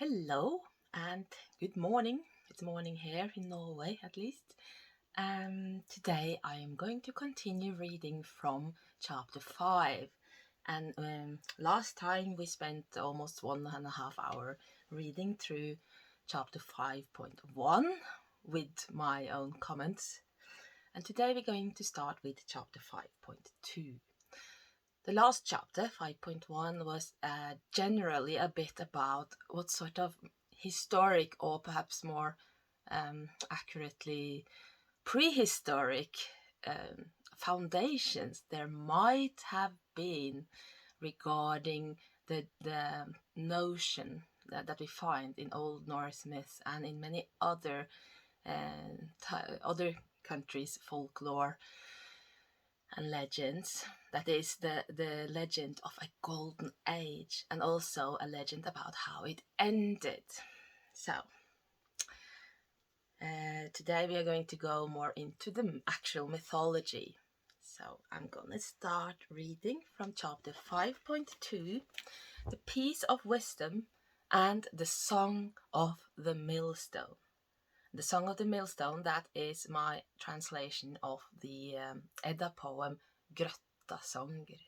Hello and good morning. It's morning here in Norway at least. Today I am going to continue reading from chapter 5. And last time we spent almost 1.5 hours reading through chapter 5.1 with my own comments. And today we're going to start with chapter 5.2. The last chapter, 5.1, was generally a bit about what sort of historic or perhaps more accurately prehistoric foundations there might have been regarding the notion that we find in Old Norse myths and in many other countries' folklore and legends. That is the legend of a golden age and also a legend about how it ended. So today we are going to go more into the actual mythology. So I'm gonna start reading from chapter 5.2, the Piece of Wisdom and the Song of the Millstone. The Song of the Millstone, that is my translation of the Edda poem Grottasanger.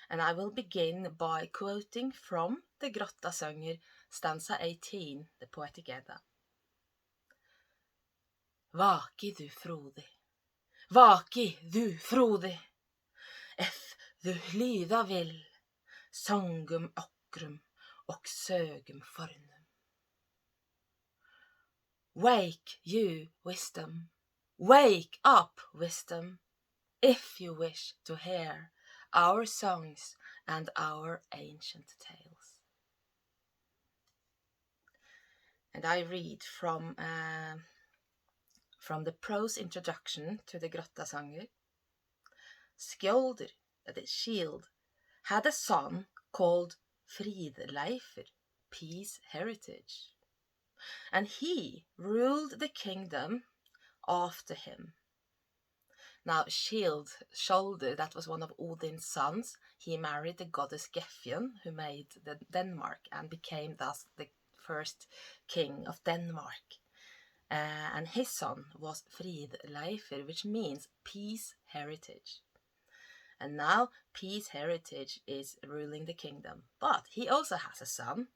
And I will begin by quoting from the Grottasanger, stanza 18, the Poetic Edda. Vaki du frodig, vaki du frodig, ef du lyda vill, songum okrum och sögum fornum. Wake, you wisdom, wake up, wisdom, if you wish to hear our songs and our ancient tales. And I read from the prose introduction to the Grottasanger. Skjolder, that is shield, had a son called Fridleifr, peace heritage, and he ruled the kingdom after him. Now, shoulder, that was one of Odin's sons. He married the goddess Gefjon, who made Denmark and became thus the first king of Denmark. And his son was Fridleifr, which means peace heritage. And now peace heritage is ruling the kingdom. But he also has a son.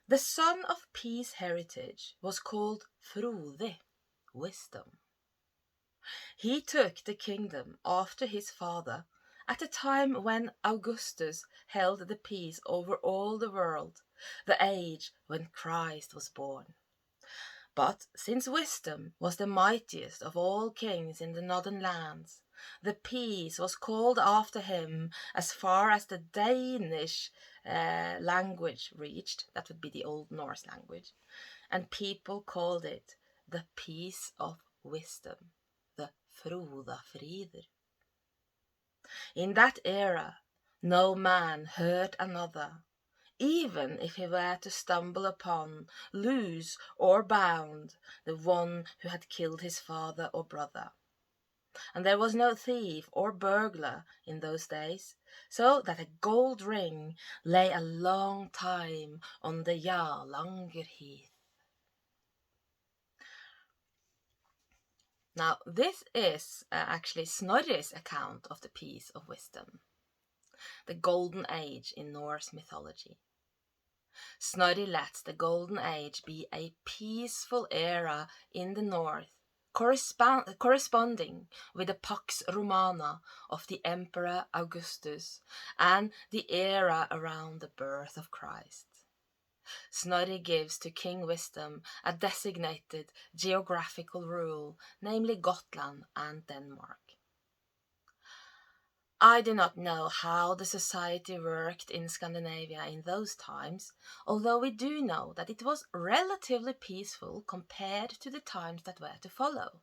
The son of peace heritage was called Frode, wisdom. He took the kingdom after his father at a time when Augustus held the peace over all the world, the age when Christ was born. But since wisdom was the mightiest of all kings in the northern lands, the peace was called after him as far as the Danish language reached. That would be the Old Norse language. And people called it the peace of wisdom, the Frodafrider. In that era, no man hurt another, even if he were to stumble upon, lose or bound, the one who had killed his father or brother. And there was no thief or burglar in those days, so that a gold ring lay a long time on the Jarlanger heath. Now, this is actually Snorri's account of the Peace of Wisdom, the Golden Age in Norse mythology. Snorri lets the Golden Age be a peaceful era in the north, corresponding with the Pax Romana of the Emperor Augustus and the era around the birth of Christ. Snorri gives to King Wisdom a designated geographical rule, namely Gotland and Denmark. I do not know how the society worked in Scandinavia in those times, although we do know that it was relatively peaceful compared to the times that were to follow.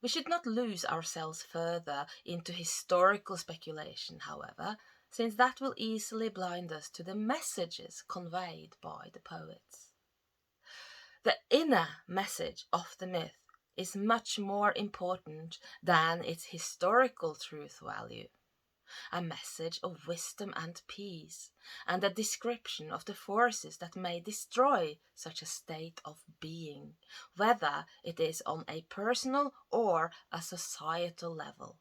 We should not lose ourselves further into historical speculation, however, since that will easily blind us to the messages conveyed by the poets. The inner message of the myth is much more important than its historical truth value. a message of wisdom and peace, and a description of the forces that may destroy such a state of being, whether it is on a personal or a societal level.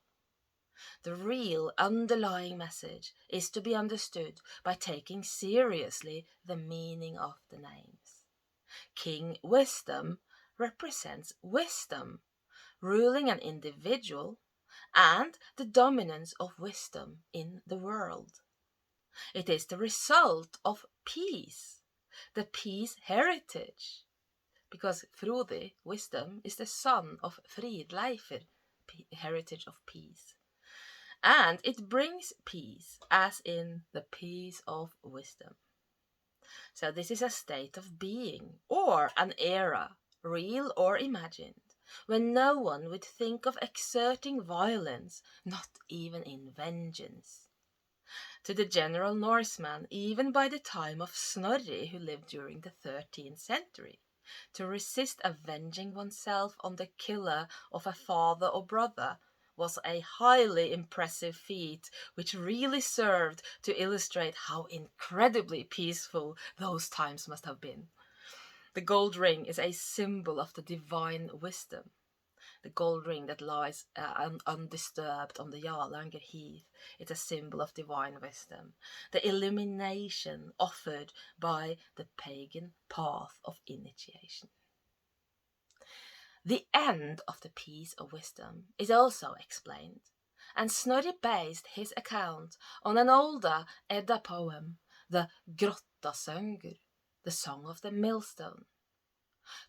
The real underlying message is to be understood by taking seriously the meaning of the names. King Wisdom represents wisdom, ruling an individual, and the dominance of wisdom in the world. It is the result of peace, the peace heritage, because Frodi, wisdom, is the son of Fridleifr, heritage of peace. And it brings peace, as in the peace of wisdom. So this is a state of being, or an era, real or imagined, when no one would think of exerting violence, not even in vengeance. To the general Norseman, even by the time of Snorri, who lived during the 13th century, to resist avenging oneself on the killer of a father or brother was a highly impressive feat, which really served to illustrate how incredibly peaceful those times must have been. The gold ring is a symbol of the divine wisdom. The gold ring that lies undisturbed on the Jarlanger heath. It's a symbol of divine wisdom. The illumination offered by the pagan path of initiation. The end of the peace of wisdom is also explained, and Snorri based his account on an older Edda poem, the Grottasöngur, the Song of the Millstone.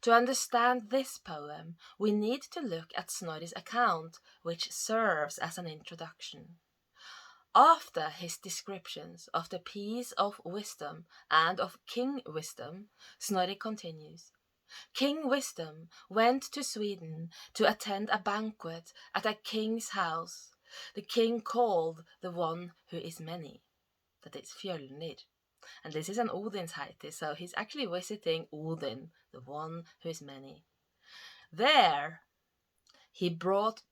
To understand this poem, we need to look at Snorri's account, which serves as an introduction. After his descriptions of the peace of wisdom and of King Wisdom, Snorri continues. King Wisdom went to Sweden to attend a banquet at a king's house. The king called the one who is many, that is Fjölnir. And this is an Odinsheiti, so he's actually visiting Odin, the one who is many. There he bought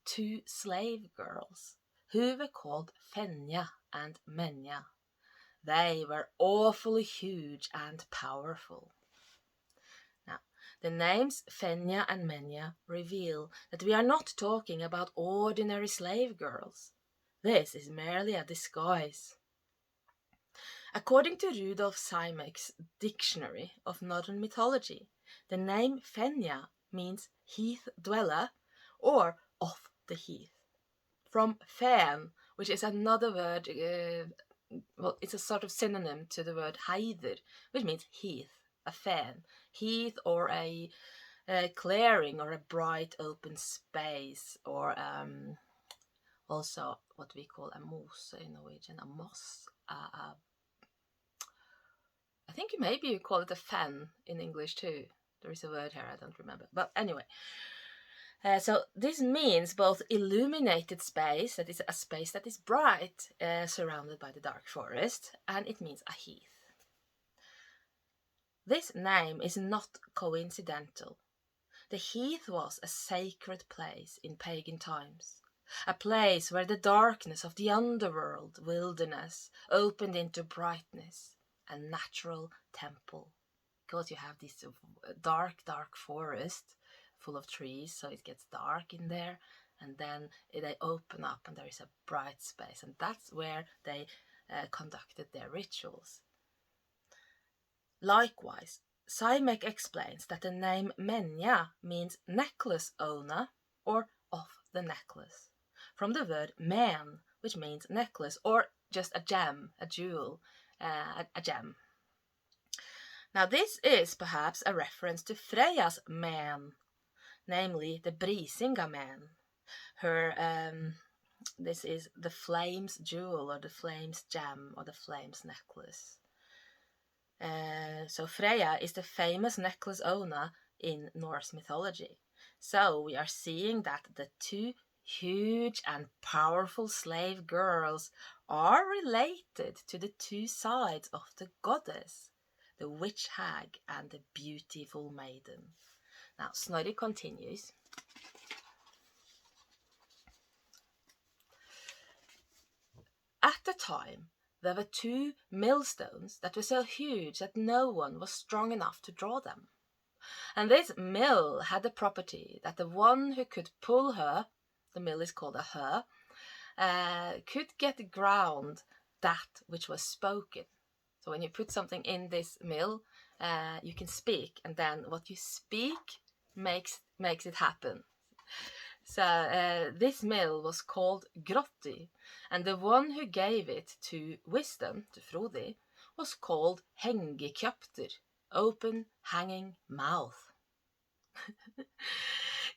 two slave girls who were called Fenja and Menja. They were awfully huge and powerful. Now, the names Fenja and Menja reveal that we are not talking about ordinary slave girls. This is merely a disguise. According to Rudolf Simek's Dictionary of Northern Mythology, the name Fenja means heath dweller or of the heath. From fen, which is another word, it's a sort of synonym to the word heiðr, which means heath, a fen, heath or a clearing or a bright open space, or also what we call a mose in Norwegian, a moss, I think maybe you call it a fen in English too. There is a word here, I don't remember. But anyway, so this means both illuminated space, that is a space that is bright, surrounded by the dark forest, and it means a heath. This name is not coincidental. The heath was a sacred place in pagan times, a place where the darkness of the underworld, wilderness, opened into brightness, a natural temple, because you have this dark forest full of trees, so it gets dark in there, and then they open up and there is a bright space, and that's where they conducted their rituals. Likewise, Simek explains that the name Menja means necklace owner or of the necklace, from the word men, which means necklace or just a gem, a jewel, a gem. Now this is perhaps a reference to Freya's man, namely the Brisinga man. Her, this is the flame's jewel or the flame's gem or the flame's necklace. So Freya is the famous necklace owner in Norse mythology. So we are seeing that the two huge and powerful slave girls are related to the two sides of the goddess, the witch hag and the beautiful maiden. Now Snorri continues. at the time, there were 2 millstones that were so huge that no one was strong enough to draw them. And this mill had the property that the one who could pull her, the mill is called a her, could get ground that which was spoken. So when you put something in this mill, you can speak, and then what you speak makes it happen. So this mill was called Grotti, and the one who gave it to wisdom, to Frodi, was called Hengekjøpter, open hanging mouth.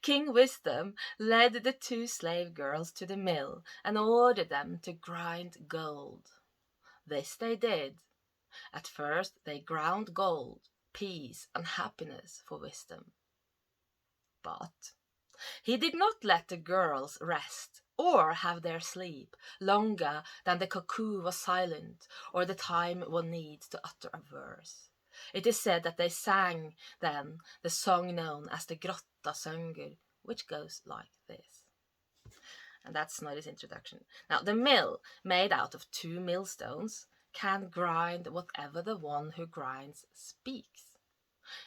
King Wisdom led the 2 slave girls to the mill and ordered them to grind gold. This they did. At first they ground gold, peace, and happiness for Wisdom. But he did not let the girls rest or have their sleep longer than the cuckoo was silent or the time one needs to utter a verse. It is said that they sang then the song known as the Grottasanger, which goes like this. And that's Snorri's introduction. Now, the mill, made out of 2 millstones, can grind whatever the one who grinds speaks.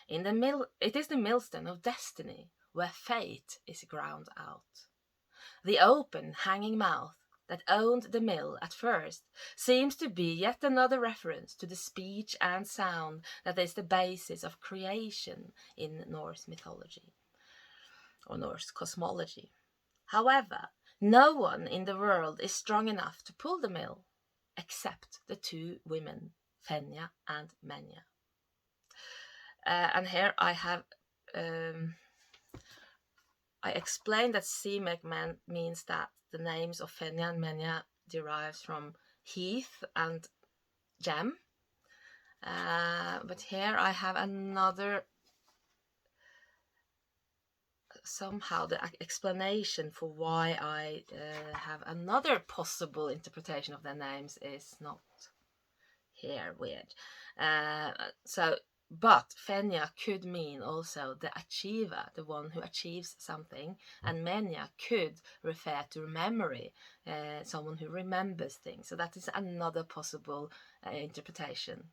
In the mill, it is the millstone of destiny, where fate is ground out. The open, hanging mouth that owned the mill at first seems to be yet another reference to the speech and sound that is the basis of creation in Norse mythology, or Norse cosmology. However, no one in the world is strong enough to pull the mill, except the 2 women, Fenja and Menja. And here I have... I explained that Semek means that the names of Fenja and Menja derives from heath and gem. But here I have another, somehow the explanation for why I have another possible interpretation of their names is not here, weird. But Fenja could mean also the achiever, the one who achieves something, and Menja could refer to memory, someone who remembers things. So that is another possible interpretation.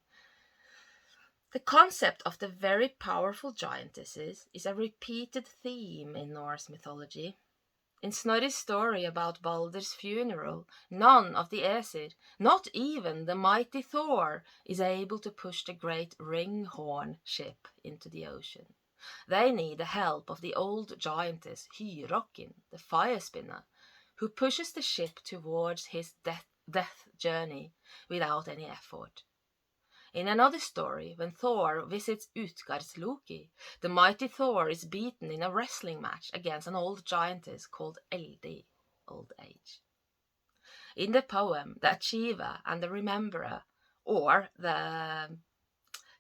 The concept of the very powerful giantesses is a repeated theme in Norse mythology. In Snorri's story about Baldur's funeral, none of the Aesir, not even the mighty Thor, is able to push the great ringhorn ship into the ocean. They need the help of the old giantess Hyrrokin, the fire spinner, who pushes the ship towards his death journey without any effort. In another story, when Thor visits Utgardsloki, the mighty Thor is beaten in a wrestling match against an old giantess called Eldi, old age. In the poem, the Achiever and the Rememberer, or the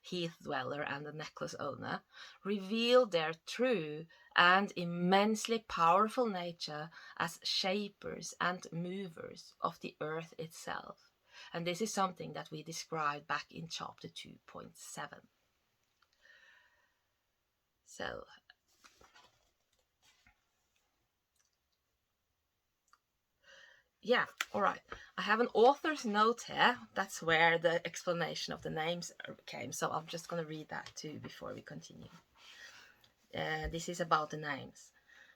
Heath Dweller and the Necklace Owner, reveal their true and immensely powerful nature as shapers and movers of the earth itself. And this is something that we described back in chapter 2.7. So, yeah, all right. I have an author's note here. That's where the explanation of the names came. So I'm just going to read that too before we continue. This is about the names.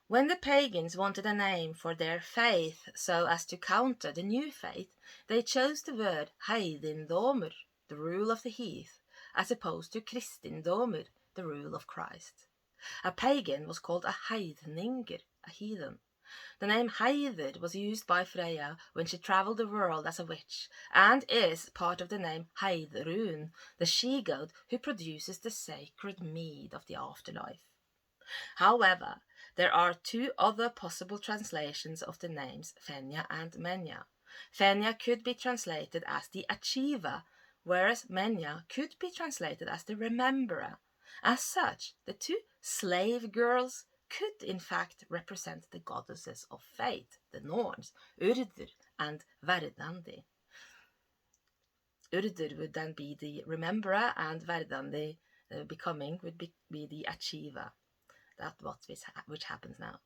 When the pagans wanted a name for their faith so as to counter the new faith, they chose the word Heidindomur, the rule of the heath, as opposed to Kristindomur, the rule of Christ. A pagan was called a heidninger, a heathen. The name Heiður was used by Freya when she traveled the world as a witch, and is part of the name Heidrun, the she-goat who produces the sacred mead of the afterlife. However, there are 2 other possible translations of the names Fenja and Menja. Fenja could be translated as the achiever, whereas Menja could be translated as the rememberer. As such, the 2 slave girls could in fact represent the goddesses of fate, the Norns, Urdur and Verdandi. Urdur would then be the rememberer, and Verdandi, becoming, would be the achiever. That's which happens now.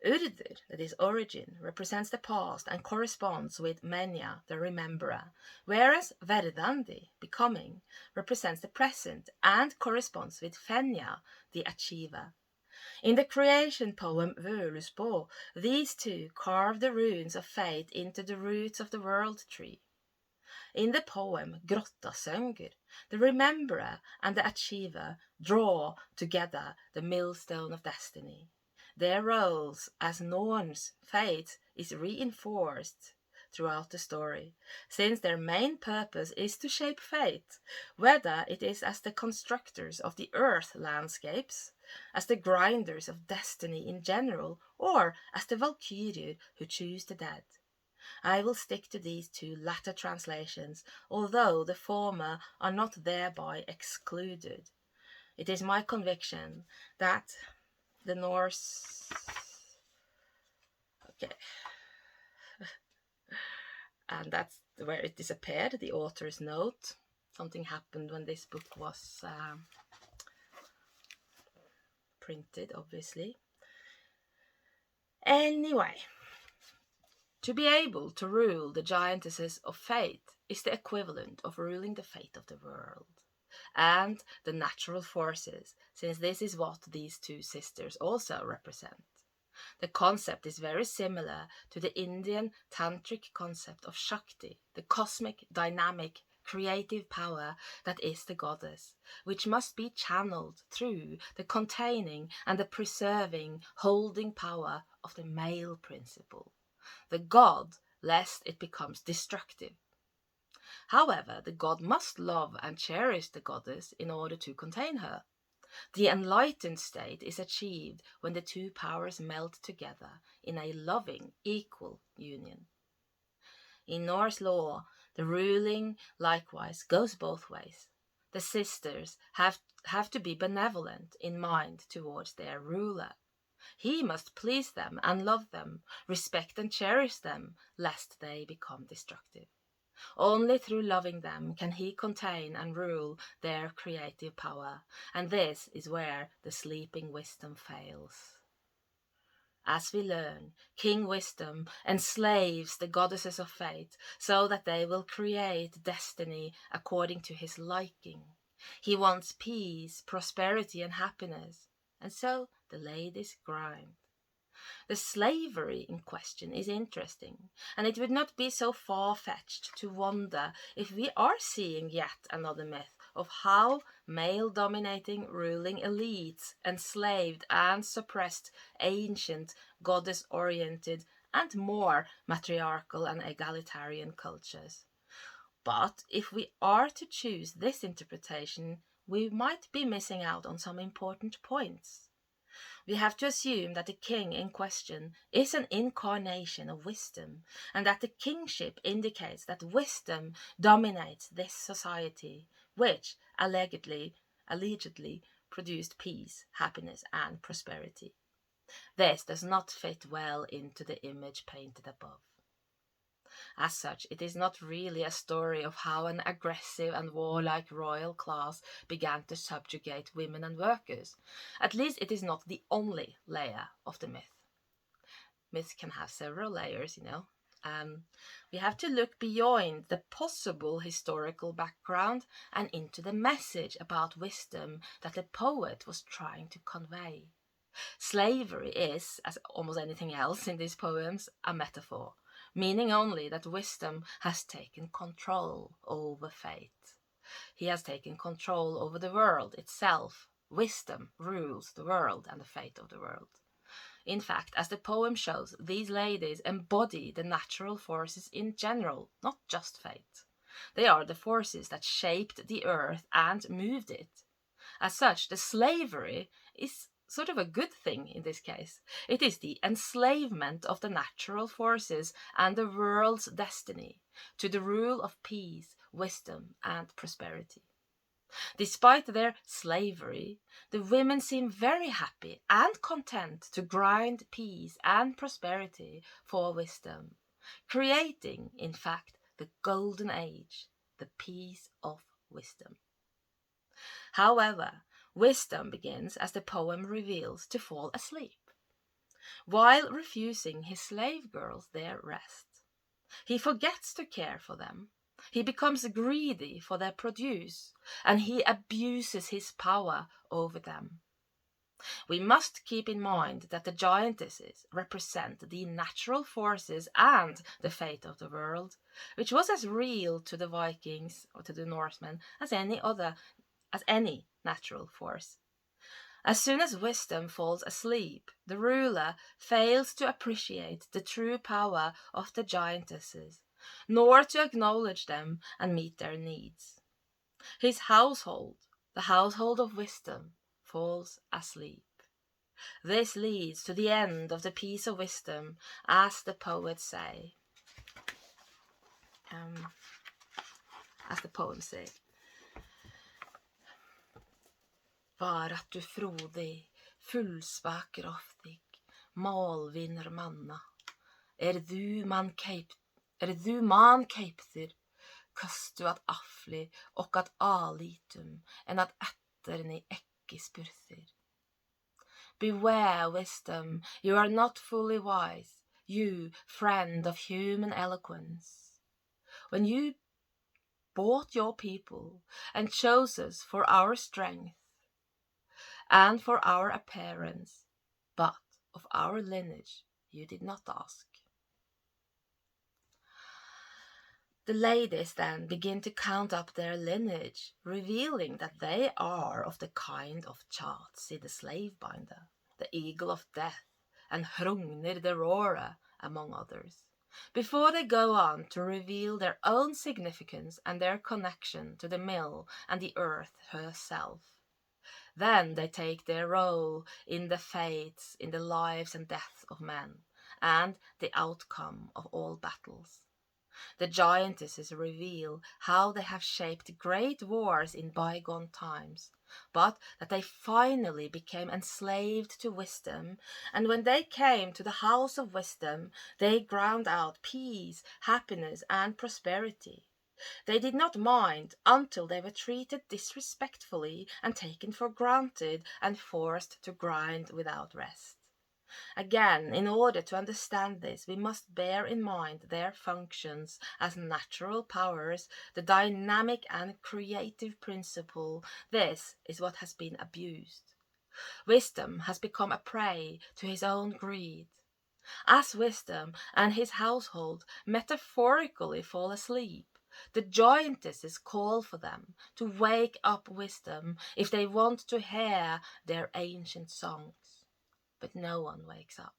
Urdur, that is origin, represents the past and corresponds with Menja, the rememberer, whereas Verdandi, becoming, represents the present and corresponds with Fenja, the achiever. In the creation poem Völusbo, these two carve the runes of fate into the roots of the world tree. In the poem Grottasönger, the rememberer and the achiever draw together the millstone of destiny. Their roles as Norns' fate is reinforced throughout the story, since their main purpose is to shape fate, whether it is as the constructors of the earth landscapes, as the grinders of destiny in general, or as the Valkyrie who choose the dead. I will stick to these two latter translations, although the former are not thereby excluded. It is my conviction that the Norse... Okay. And that's where it disappeared, the author's note. Something happened when this book was printed, obviously. Anyway, to be able to rule the giantesses of fate is the equivalent of ruling the fate of the world and the natural forces, since this is what these two sisters also represent. The concept is very similar to the Indian tantric concept of Shakti, the cosmic, dynamic, creative power that is the goddess, which must be channeled through the containing and the preserving, holding power of the male principle, the god, lest it becomes destructive. However, the god must love and cherish the goddess in order to contain her. The enlightened state is achieved when the two powers melt together in a loving, equal union. In Norse law, the ruling likewise goes both ways. The sisters have to be benevolent in mind towards their ruler. He must please them and love them, respect and cherish them, lest they become destructive. Only through loving them can he contain and rule their creative power, and this is where the sleeping wisdom fails. As we learn, King Wisdom enslaves the goddesses of fate so that they will create destiny according to his liking. He wants peace, prosperity, and happiness, and so the ladies grind. The slavery in question is interesting, and it would not be so far-fetched to wonder if we are seeing yet another myth of how male-dominating ruling elites enslaved and suppressed ancient, goddess-oriented, and more matriarchal and egalitarian cultures. But if we are to choose this interpretation, we might be missing out on some important points. We have to assume that the king in question is an incarnation of wisdom, and that the kingship indicates that wisdom dominates this society, which allegedly produced peace, happiness, and prosperity. This does not fit well into the image painted above. As such, it is not really a story of how an aggressive and warlike royal class began to subjugate women and workers. At least it is not the only layer of the myth. Myths can have several layers, We have to look beyond the possible historical background and into the message about wisdom that the poet was trying to convey. Slavery is, as almost anything else in these poems, a metaphor, meaning only that wisdom has taken control over fate. He has taken control over the world itself. Wisdom rules the world and the fate of the world. In fact, as the poem shows, these ladies embody the natural forces in general, not just fate. They are the forces that shaped the earth and moved it. As such, the slavery is sort of a good thing in this case. It is the enslavement of the natural forces and the world's destiny to the rule of peace, wisdom, and prosperity. Despite their slavery, the women seem very happy and content to grind peace and prosperity for wisdom, creating, in fact, the golden age, the peace of wisdom. However, wisdom begins, as the poem reveals, to fall asleep. while refusing his slave girls their rest. He forgets to care for them. He becomes greedy for their produce, and he abuses his power over them. We must keep in mind that the giantesses represent the natural forces and the fate of the world, which was as real to the Vikings or to the Norsemen as any natural force. As soon as wisdom falls asleep, the ruler fails to appreciate the true power of the giantesses, nor to acknowledge them and meet their needs. His household, the household of wisdom, falls asleep. This leads to the end of the Peace of Wisdom, as the poets say. As the poems say. Var att du frodig, fullspakroftig, malvinner manna. Du man keiptir, kastu at afli och at alitum, en at etterni ekki spurthir. Beware, wisdom, you are not fully wise, you, friend of human eloquence. When you bought your people and chose us for our strength and for our appearance, but of our lineage you did not ask. The ladies then begin to count up their lineage, revealing that they are of the kind of Tjatsi the slave binder, the eagle of death, and Hrungnir the roarer, among others, before they go on to reveal their own significance and their connection to the mill and the earth herself. Then they take their role in the fates, in the lives and deaths of men, and the outcome of all battles. The giantesses reveal how they have shaped great wars in bygone times, but that they finally became enslaved to wisdom, and when they came to the house of wisdom, they ground out peace, happiness, and prosperity. They did not mind until they were treated disrespectfully and taken for granted and forced to grind without rest. Again, in order to understand this, we must bear in mind their functions as natural powers, the dynamic and creative principle. This is what has been abused. Wisdom has become a prey to his own greed. As wisdom and his household metaphorically fall asleep, the giantesses call for them to wake up wisdom if they want to hear their ancient songs. But no one wakes up.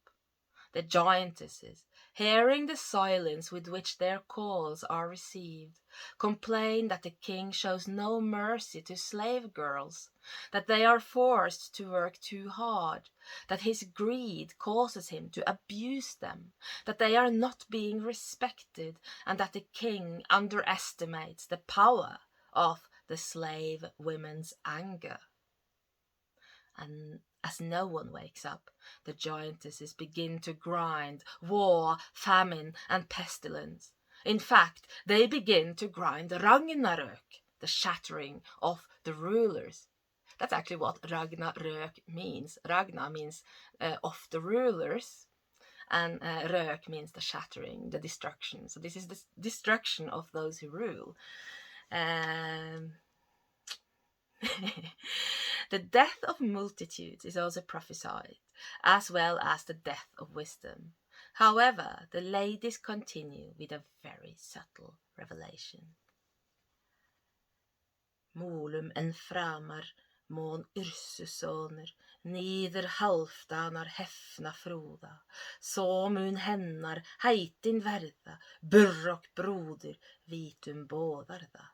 The giantesses, hearing the silence with which their calls are received, complain that the king shows no mercy to slave girls, that they are forced to work too hard, that his greed causes him to abuse them, that they are not being respected, and that the king underestimates the power of the slave women's anger. And as no one wakes up, the giantesses begin to grind war, famine, and pestilence. In fact, they begin to grind Ragnarök, the shattering of the rulers. That's actually what Ragnarök means. Ragna means of the rulers, and Rök means the shattering, the destruction. So this is the destruction of those who rule. The death of multitudes is also prophesied, as well as the death of wisdom. However, the ladies continue with a very subtle revelation. Molum en framar, mån Ursusoner, nider halvdanar hefna froda, som un hennar heitin verda, burrock broder, vitum bådarda.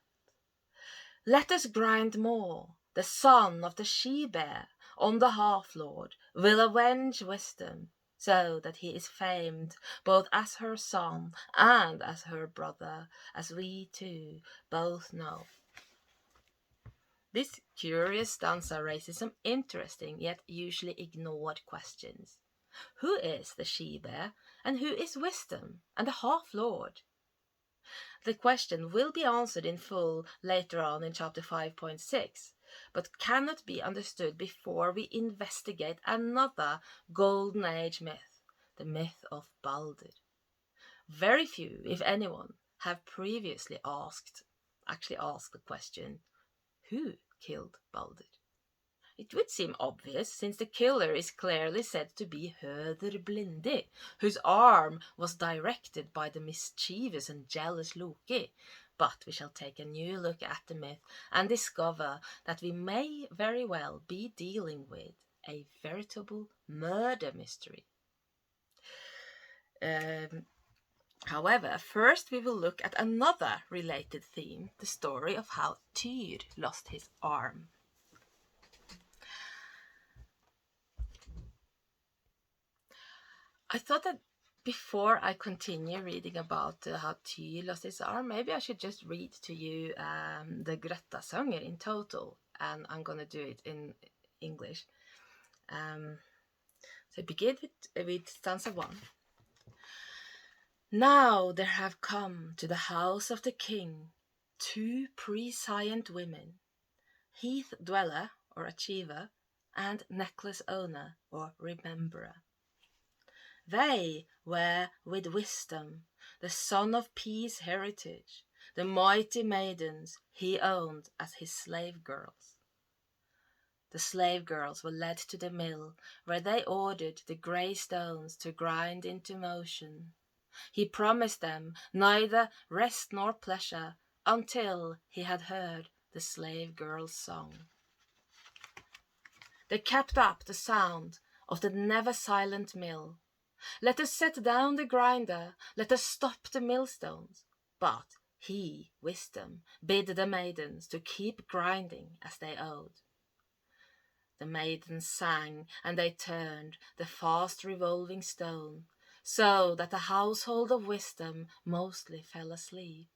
Let us grind more. The son of the she-bear on the half-lord will avenge wisdom, so that he is famed both as her son and as her brother, as we too both know. This curious stanza raises some interesting yet usually ignored questions. Who is the she-bear, and who is wisdom and the half-lord? The question will be answered in full later on in chapter 5.6, but cannot be understood before we investigate another Golden Age myth, the myth of Baldur. Very few, if anyone, have previously actually asked the question, who killed Baldur? It would seem obvious, since the killer is clearly said to be Höður Blindi, whose arm was directed by the mischievous and jealous Loki. But we shall take a new look at the myth and discover that we may very well be dealing with a veritable murder mystery. However, first we will look at another related theme, the story of how Tyr lost his arm. I thought that before I continue reading about how Tyr lost his arm, maybe I should just read to you the Gröttasanger in total, and I'm going to do it in English. So begin with stanza 1. Now there have come to the house of the king 2 prescient women, heath dweller or achiever, and necklace owner or rememberer. They were with wisdom, the son of peace heritage, the mighty maidens he owned as his slave girls. The slave girls were led to the mill, where they ordered the grey stones to grind into motion. He promised them neither rest nor pleasure until he had heard the slave girl's song. They kept up the sound of the never-silent mill. Let us set down the grinder, let us stop the millstones. But he, wisdom, bid the maidens to keep grinding as they owed. The maidens sang, and they turned the fast revolving stone, so that the household of wisdom mostly fell asleep.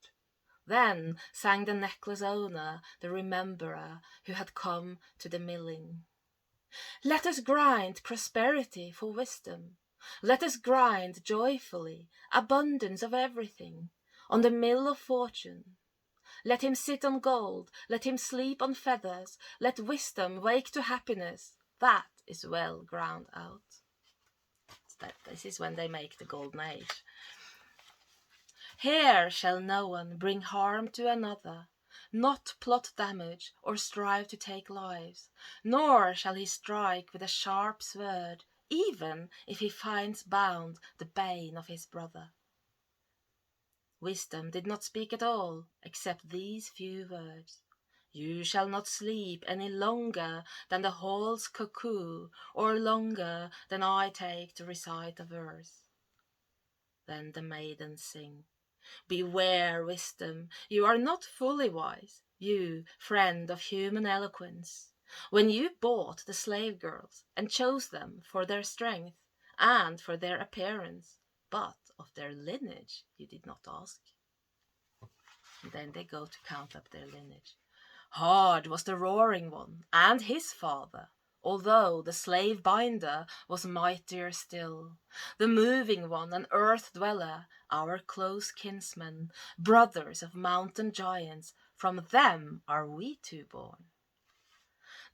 Then sang the necklace owner, the rememberer, who had come to the milling. Let us grind prosperity for wisdom. Let us grind joyfully, abundance of everything, on the mill of fortune. Let him sit on gold, let him sleep on feathers, let wisdom wake to happiness. That is well ground out. This is when they make the golden age. Here shall no one bring harm to another, not plot damage or strive to take lives, nor shall he strike with a sharp sword, even if he finds bound the bane of his brother. Wisdom did not speak at all, except these few words. You shall not sleep any longer than the hall's cuckoo, or longer than I take to recite a verse. Then the maidens sing. Beware, wisdom, you are not fully wise, you, friend of human eloquence. When you bought the slave girls and chose them for their strength and for their appearance, but of their lineage you did not ask. And then they go to count up their lineage. Hard was the roaring one and his father, although the slave binder was mightier still. The moving one, an earth dweller, our close kinsmen, brothers of mountain giants, from them are we 2 born.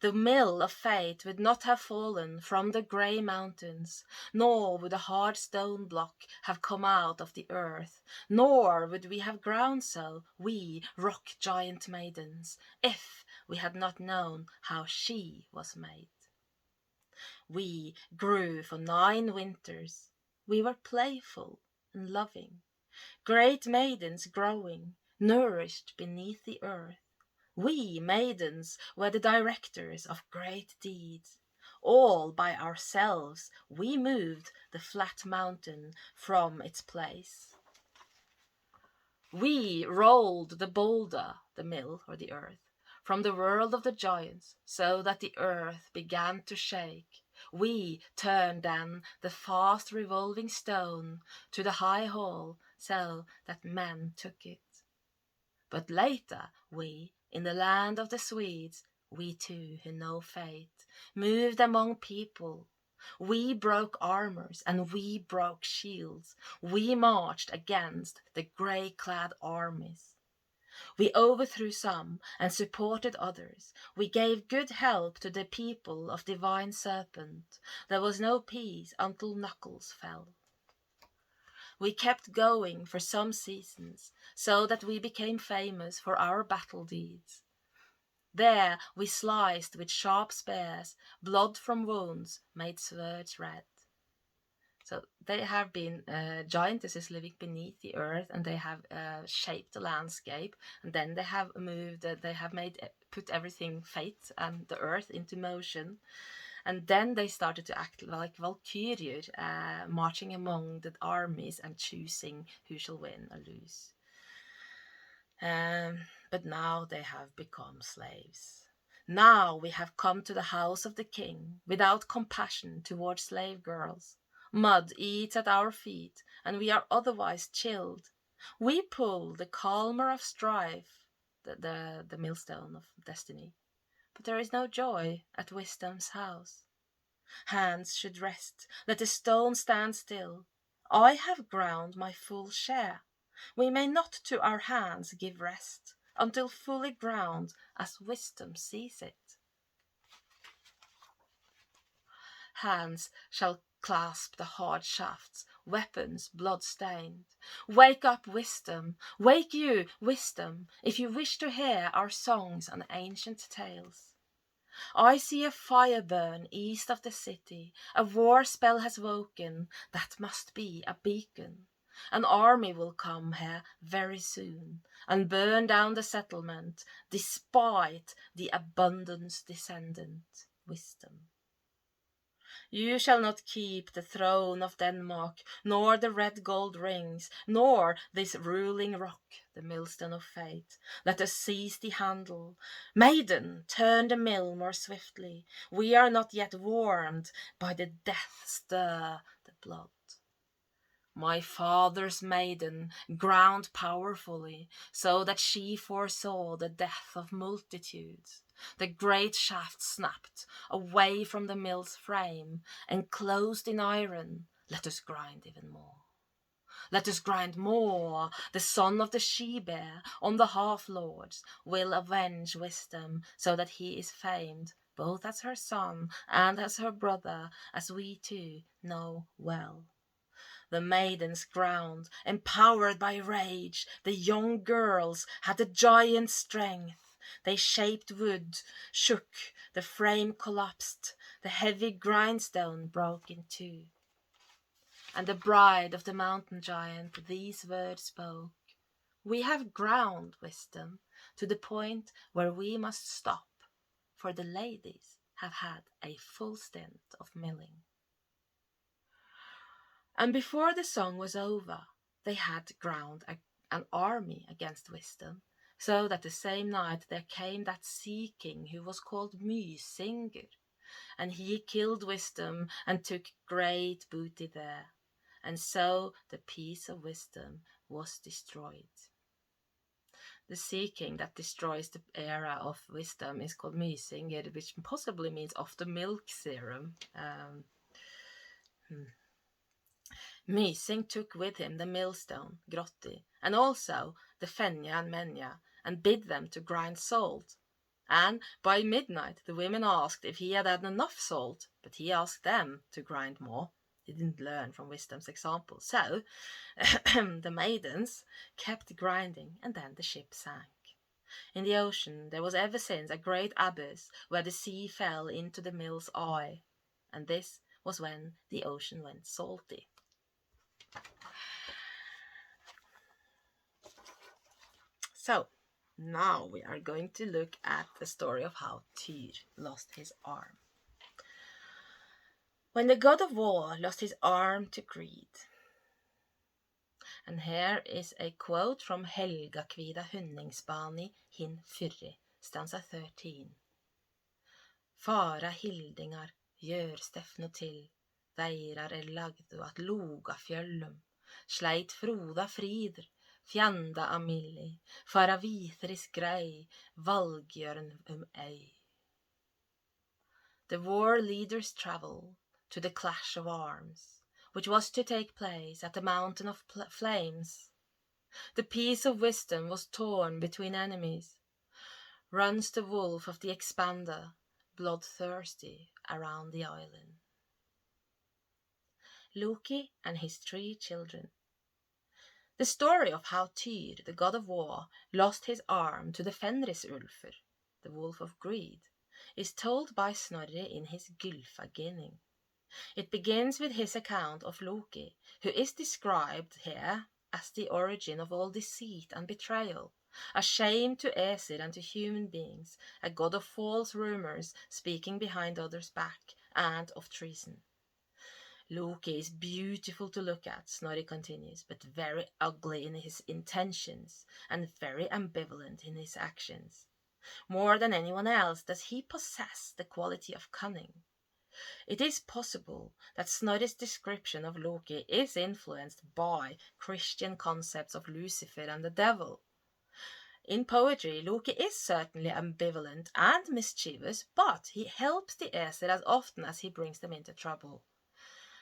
The mill of fate would not have fallen from the grey mountains, nor would a hard stone block have come out of the earth, nor would we have ground so, we rock giant maidens, if we had not known how she was made. We grew for 9 winters, we were playful and loving, great maidens growing, nourished beneath the earth. We maidens were the directors of great deeds. All by ourselves we moved the flat mountain from its place. We rolled the boulder, the mill or the earth, from the world of the giants, so that the earth began to shake. We turned then the fast revolving stone to the high hall, so that men took it. But later we, in the land of the Swedes, we 2 who know fate, moved among people. We broke armors and we broke shields. We marched against the grey-clad armies. We overthrew some and supported others. We gave good help to the people of divine serpent. There was no peace until knuckles fell. We kept going for some seasons, so that we became famous for our battle deeds. There we sliced with sharp spears, blood from wounds made swords red. So they have been giantesses living beneath the earth, and they have shaped the landscape, and then they have moved, they have put everything, fate and the earth, into motion. And then they started to act like Valkyrie, marching among the armies and choosing who shall win or lose. But now they have become slaves. Now we have come to the house of the king, without compassion towards slave girls. Mud eats at our feet, and we are otherwise chilled. We pull the calmer of strife, the millstone of destiny. But there is no joy at wisdom's house. Hands should rest, let the stone stand still. I have ground my full share. We may not to our hands give rest, until fully ground as wisdom sees it. Hands shall clasp the hard shafts, weapons blood-stained. Wake up, wisdom, wake you, wisdom, if you wish to hear our songs and ancient tales. I see a fire burn east of the city. A war spell has woken, that must be a beacon. An army will come here very soon and burn down the settlement, despite the abundance descendant, wisdom. You shall not keep the throne of Denmark, nor the red gold rings, nor this ruling rock, the millstone of fate. Let us seize the handle. Maiden, turn the mill more swiftly. We are not yet warmed by the death stir the blood. My father's maiden ground powerfully, so that she foresaw the death of multitudes. The great shaft snapped away from the mill's frame, enclosed in iron. Let us grind even more. Let us grind more. The son of the she-bear on the half-lords will avenge wisdom, so that he is famed, both as her son and as her brother, as we too know well. The maidens ground, empowered by rage. The young girls had the giant strength. They shaped wood, shook, the frame collapsed, the heavy grindstone broke in two. And the bride of the mountain giant these words spoke: We have ground, wisdom, to the point where we must stop, for the ladies have had a full stint of milling. And before the song was over, they had ground an army against wisdom, so that the same night there came that sea king who was called Mysinger, and he killed wisdom and took great booty there, and so the peace of wisdom was destroyed. The sea king that destroys the era of wisdom is called Mysinger, which possibly means of the milk serum. Mysing took with him the millstone, Grotti, and also the Fenja and Menja, and bid them to grind salt. And by midnight the women asked if he had enough salt, but he asked them to grind more. He didn't learn from wisdom's example. So the maidens kept grinding, and then the ship sank. In the ocean there was ever since a great abyss where the sea fell into the mill's eye, and this was when the ocean went salty. So, now we are going to look at the story of how Tyr lost his arm. When the god of war lost his arm to greed. And here is a quote from Helgakviða hin fyrri, stanza 13. Fara hildingar, gör Stefno till, veirar lagdu at loga fjöllum, sleit froda frider, fjanda amilli, fara vitris grei, valgjörn ei. The war leaders travel to the clash of arms, which was to take place at the Mountain of Flames. The piece of wisdom was torn between enemies. Runs the wolf of the expander, bloodthirsty around the island. Loki and his 3 children. The story of how Tyr, the god of war, lost his arm to the Fenrisulfur, the wolf of greed, is told by Snorri in his Gylfaginning. It begins with his account of Loki, who is described here as the origin of all deceit and betrayal, a shame to Aesir and to human beings, a god of false rumors, speaking behind others' back, and of treason. Loki is beautiful to look at, Snorri continues, but very ugly in his intentions and very ambivalent in his actions. More than anyone else does he possess the quality of cunning. It is possible that Snorri's description of Loki is influenced by Christian concepts of Lucifer and the devil. In poetry, Loki is certainly ambivalent and mischievous, but he helps the Aesir as often as he brings them into trouble.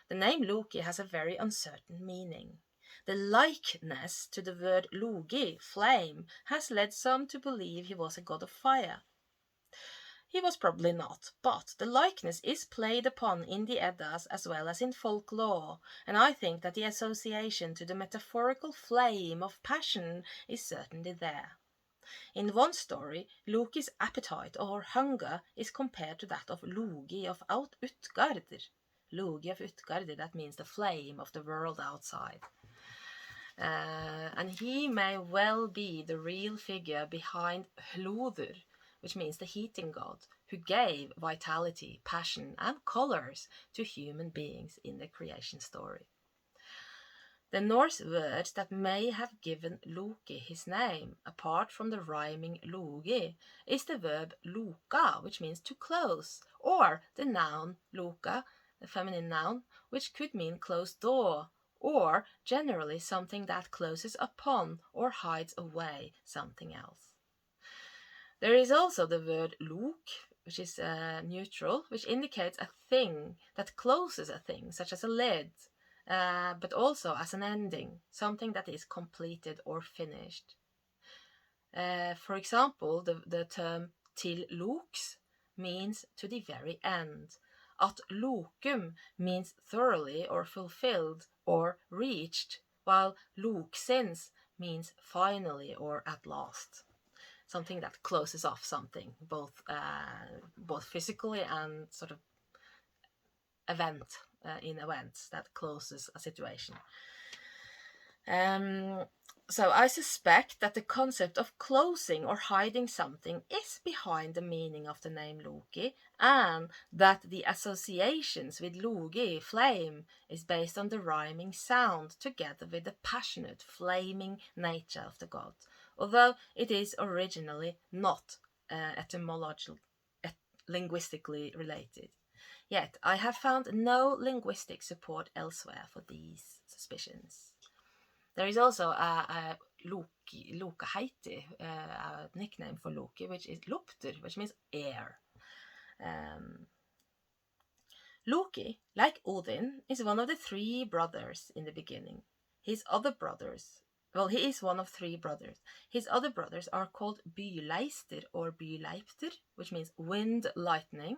The name Loki has a very uncertain meaning. The likeness to the word logi, flame, has led some to believe he was a god of fire. He was probably not, but the likeness is played upon in the Eddas as well as in folklore, and I think that the association to the metaphorical flame of passion is certainly there. In one story, Loki's appetite or hunger is compared to that of Logi of Utgarder. Logi of Utgarder, that means the flame of the world outside. And he may well be the real figure behind Hlodr, which means the heating god, who gave vitality, passion, and colors to human beings in the creation story. The Norse word that may have given Loki his name, apart from the rhyming logi, is the verb loka, which means to close, or the noun loka, the feminine noun, which could mean closed door, or generally something that closes upon or hides away something else. There is also the word lok, which is neutral, which indicates a thing that closes a thing, such as a lid, but also as an ending, something that is completed or finished. For example, the term til loks means to the very end. At lokum means thoroughly or fulfilled or reached, while loksins means finally or at last. Something that closes off something, both physically and sort of events that closes a situation. So I suspect that the concept of closing or hiding something is behind the meaning of the name Loki, and that the associations with Logi, flame, is based on the rhyming sound together with the passionate, flaming nature of the god, although it is originally not linguistically related. Yet I have found no linguistic support elsewhere for these suspicions. There is also a Lokaheiti, a nickname for Loki, which is Lopter, which means air. Loki, like Odin, is one of the 3 brothers in the beginning. His other brothers, he is one of 3 brothers. His other brothers are called Byleister or Byleipter, which means wind lightning,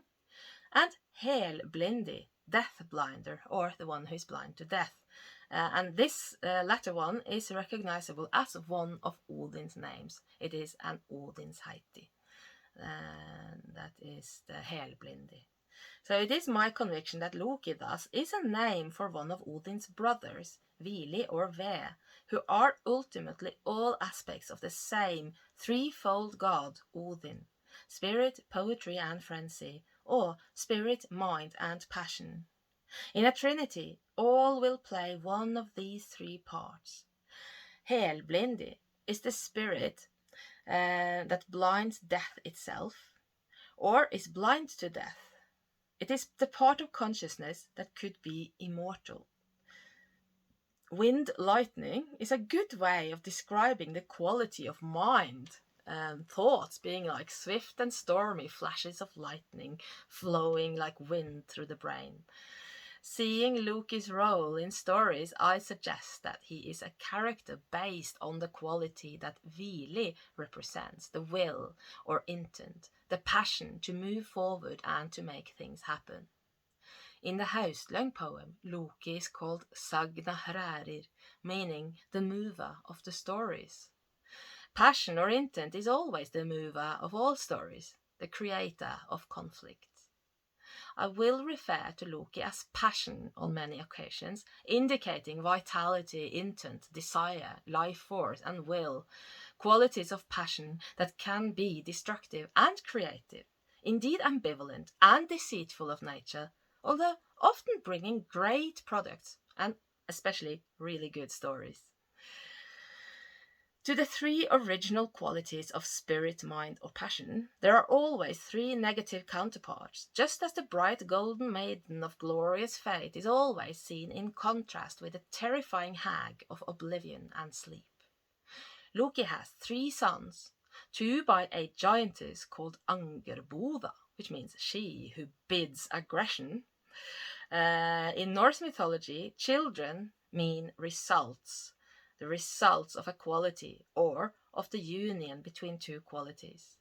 and Helblindi, death blinder, or the one who is blind to death. And this latter one is recognizable as one of Odin's names. It is an Odin's heiti. That is the Helblindi. So it is my conviction that Loki thus is a name for one of Odin's brothers, Vili or Ve, who are ultimately all aspects of the same threefold god, Odin: spirit, poetry, and frenzy, or spirit, mind, and passion. In a trinity, all will play one of these 3 parts. Helblindi is the spirit that blinds death itself, or is blind to death. It is the part of consciousness that could be immortal. Wind lightning is a good way of describing the quality of mind, thoughts being like swift and stormy flashes of lightning flowing like wind through the brain. Seeing Loki's role in stories, I suggest that he is a character based on the quality that Vili represents, the will or intent, the passion to move forward and to make things happen. In the Haustlöng poem, Loki is called Sagna Hrærir, meaning the mover of the stories. Passion or intent is always the mover of all stories, the creator of conflict. I will refer to Loki as passion on many occasions, indicating vitality, intent, desire, life force, and will, qualities of passion that can be destructive and creative, indeed ambivalent and deceitful of nature, although often bringing great products and especially really good stories. To the three original qualities of spirit, mind, or passion, there are always three negative counterparts, just as the bright golden maiden of glorious fate is always seen in contrast with the terrifying hag of oblivion and sleep. Loki has three sons, two by a giantess called Angerboda, which means she who bids aggression. In Norse mythology, children mean results, the results of a quality or of the union between two qualities.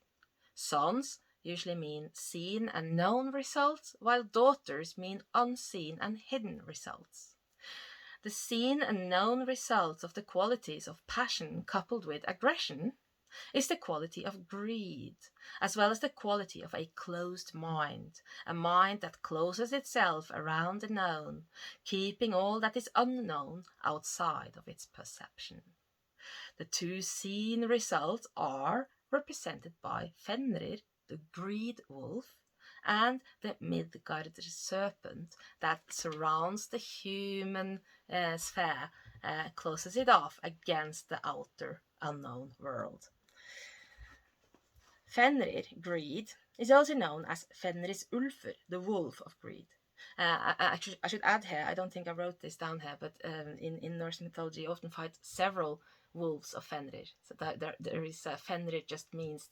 Sons usually mean seen and known results, while daughters mean unseen and hidden results. The seen and known results of the qualities of passion coupled with aggression is the quality of greed, as well as the quality of a closed mind, a mind that closes itself around the known, keeping all that is unknown outside of its perception. The two seen results are represented by Fenrir, the greed wolf, and the Midgard serpent that surrounds the human sphere, closes it off against the outer unknown world. Fenrir, greed, is also known as Fenris Ulfur, the wolf of greed. I should add here, I don't think I wrote this down here, but in Norse mythology you often find several wolves of Fenrir. So there is Fenrir just means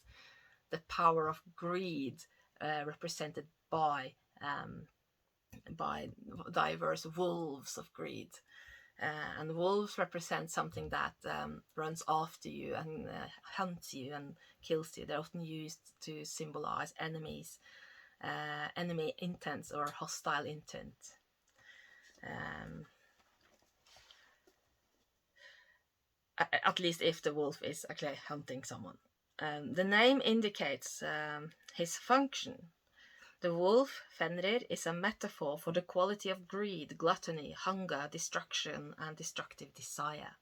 the power of greed represented by diverse wolves of greed. And wolves represent something that runs after you and hunts you and kills you. They're often used to symbolize enemies, enemy intent or hostile intent. At least if the wolf is actually hunting someone. The name indicates his function. The wolf, Fenrir, is a metaphor for the quality of greed, gluttony, hunger, destruction, and destructive desire.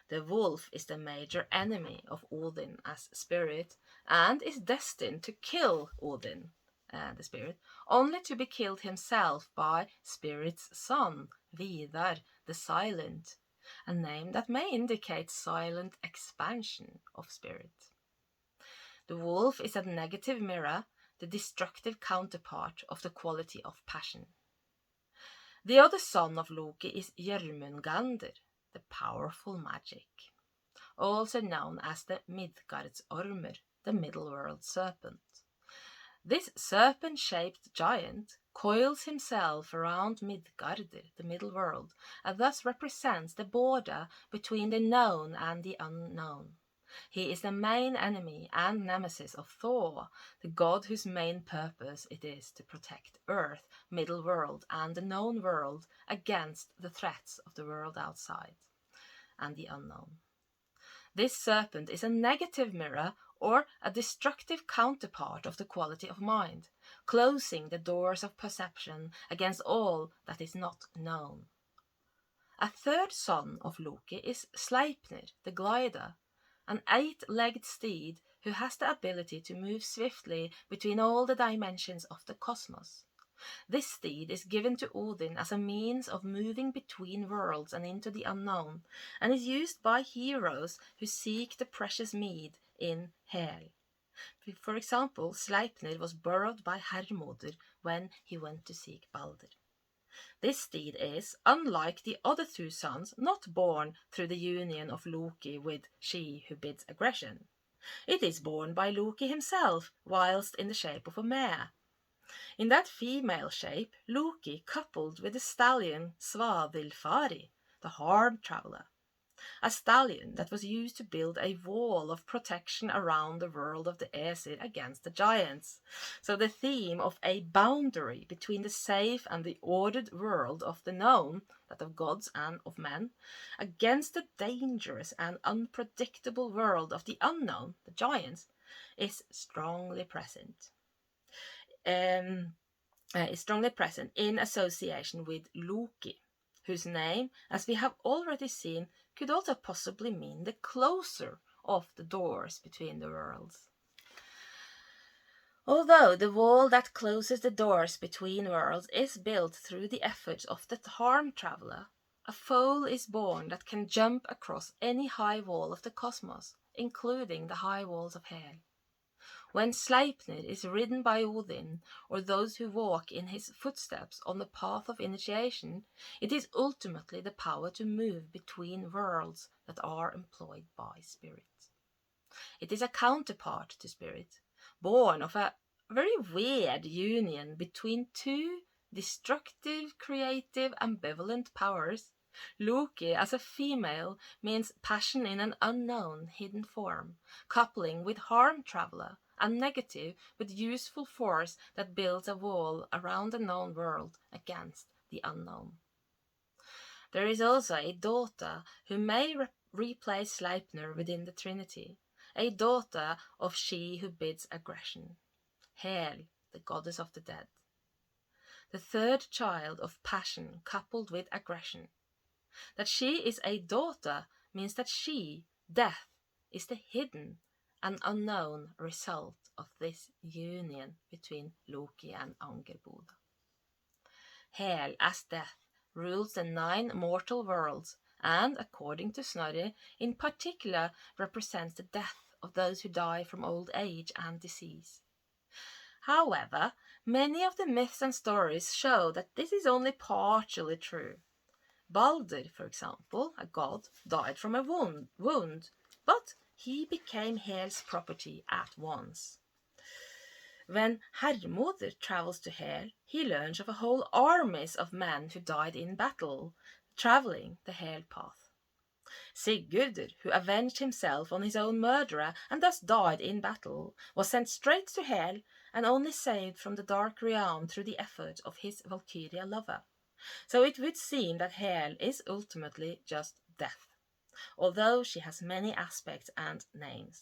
The wolf is the major enemy of Odin as spirit and is destined to kill Odin, the spirit, only to be killed himself by spirit's son, Vidar, the Silent, a name that may indicate silent expansion of spirit. The wolf is a negative mirror, the destructive counterpart of the quality of passion. The other son of Loki is Jörmungandr, the powerful magic, also known as the Midgardsormr, the middle world serpent. This serpent-shaped giant coils himself around Midgardr, the middle world, and thus represents the border between the known and the unknown. He is the main enemy and nemesis of Thor, the god whose main purpose it is to protect Earth, middle world, and the known world against the threats of the world outside and the unknown. This serpent is a negative mirror or a destructive counterpart of the quality of mind, closing the doors of perception against all that is not known. A third son of Loki is Sleipnir, the glider, an 8-legged steed who has the ability to move swiftly between all the dimensions of the cosmos. This steed is given to Odin as a means of moving between worlds and into the unknown, and is used by heroes who seek the precious mead in Hel. For example, Sleipnir was borrowed by Hermodr when he went to seek Balder. This steed is, unlike the other two sons, not born through the union of Loki with she who bids aggression. It is born by Loki himself, whilst in the shape of a mare. In that female shape, Loki coupled with the stallion Svadilfari, the hard traveller, a stallion that was used to build a wall of protection around the world of the Aesir against the giants. So the theme of a boundary between the safe and the ordered world of the known, that of gods and of men, against the dangerous and unpredictable world of the unknown, the giants, is strongly present. Is strongly present in association with Loki, whose name, as we have already seen, could also possibly mean the closer of the doors between the worlds. Although the wall that closes the doors between worlds is built through the efforts of the harm traveller, a foal is born that can jump across any high wall of the cosmos, including the high walls of hell. When Sleipnir is ridden by Odin, or those who walk in his footsteps on the path of initiation, it is ultimately the power to move between worlds that are employed by spirit. It is a counterpart to spirit, born of a very weird union between two destructive, creative, ambivalent powers. Loki as a female means passion in an unknown, hidden form, coupling with harm traveller, a negative but useful force that builds a wall around the known world against the unknown. There is also a daughter who may replace Sleipnir within the Trinity, a daughter of she who bids aggression, Hel, the goddess of the dead. The third child of passion coupled with aggression. That she is a daughter means that she, death, is the hidden and unknown result of this union between Loki and Angerboda. Hel, as death, rules the 9 mortal worlds and, according to Snorri, in particular represents the death of those who die from old age and disease. However, many of the myths and stories show that this is only partially true. Balder, for example, a god, died from a wound, but he became Hel's property at once. When Hermod travels to Hel, he learns of a whole armies of men who died in battle, traveling the Hel path. Sigurd, who avenged himself on his own murderer and thus died in battle, was sent straight to Hel and only saved from the dark realm through the effort of his Valkyria lover. So it would seem that Hel is ultimately just death, although she has many aspects and names.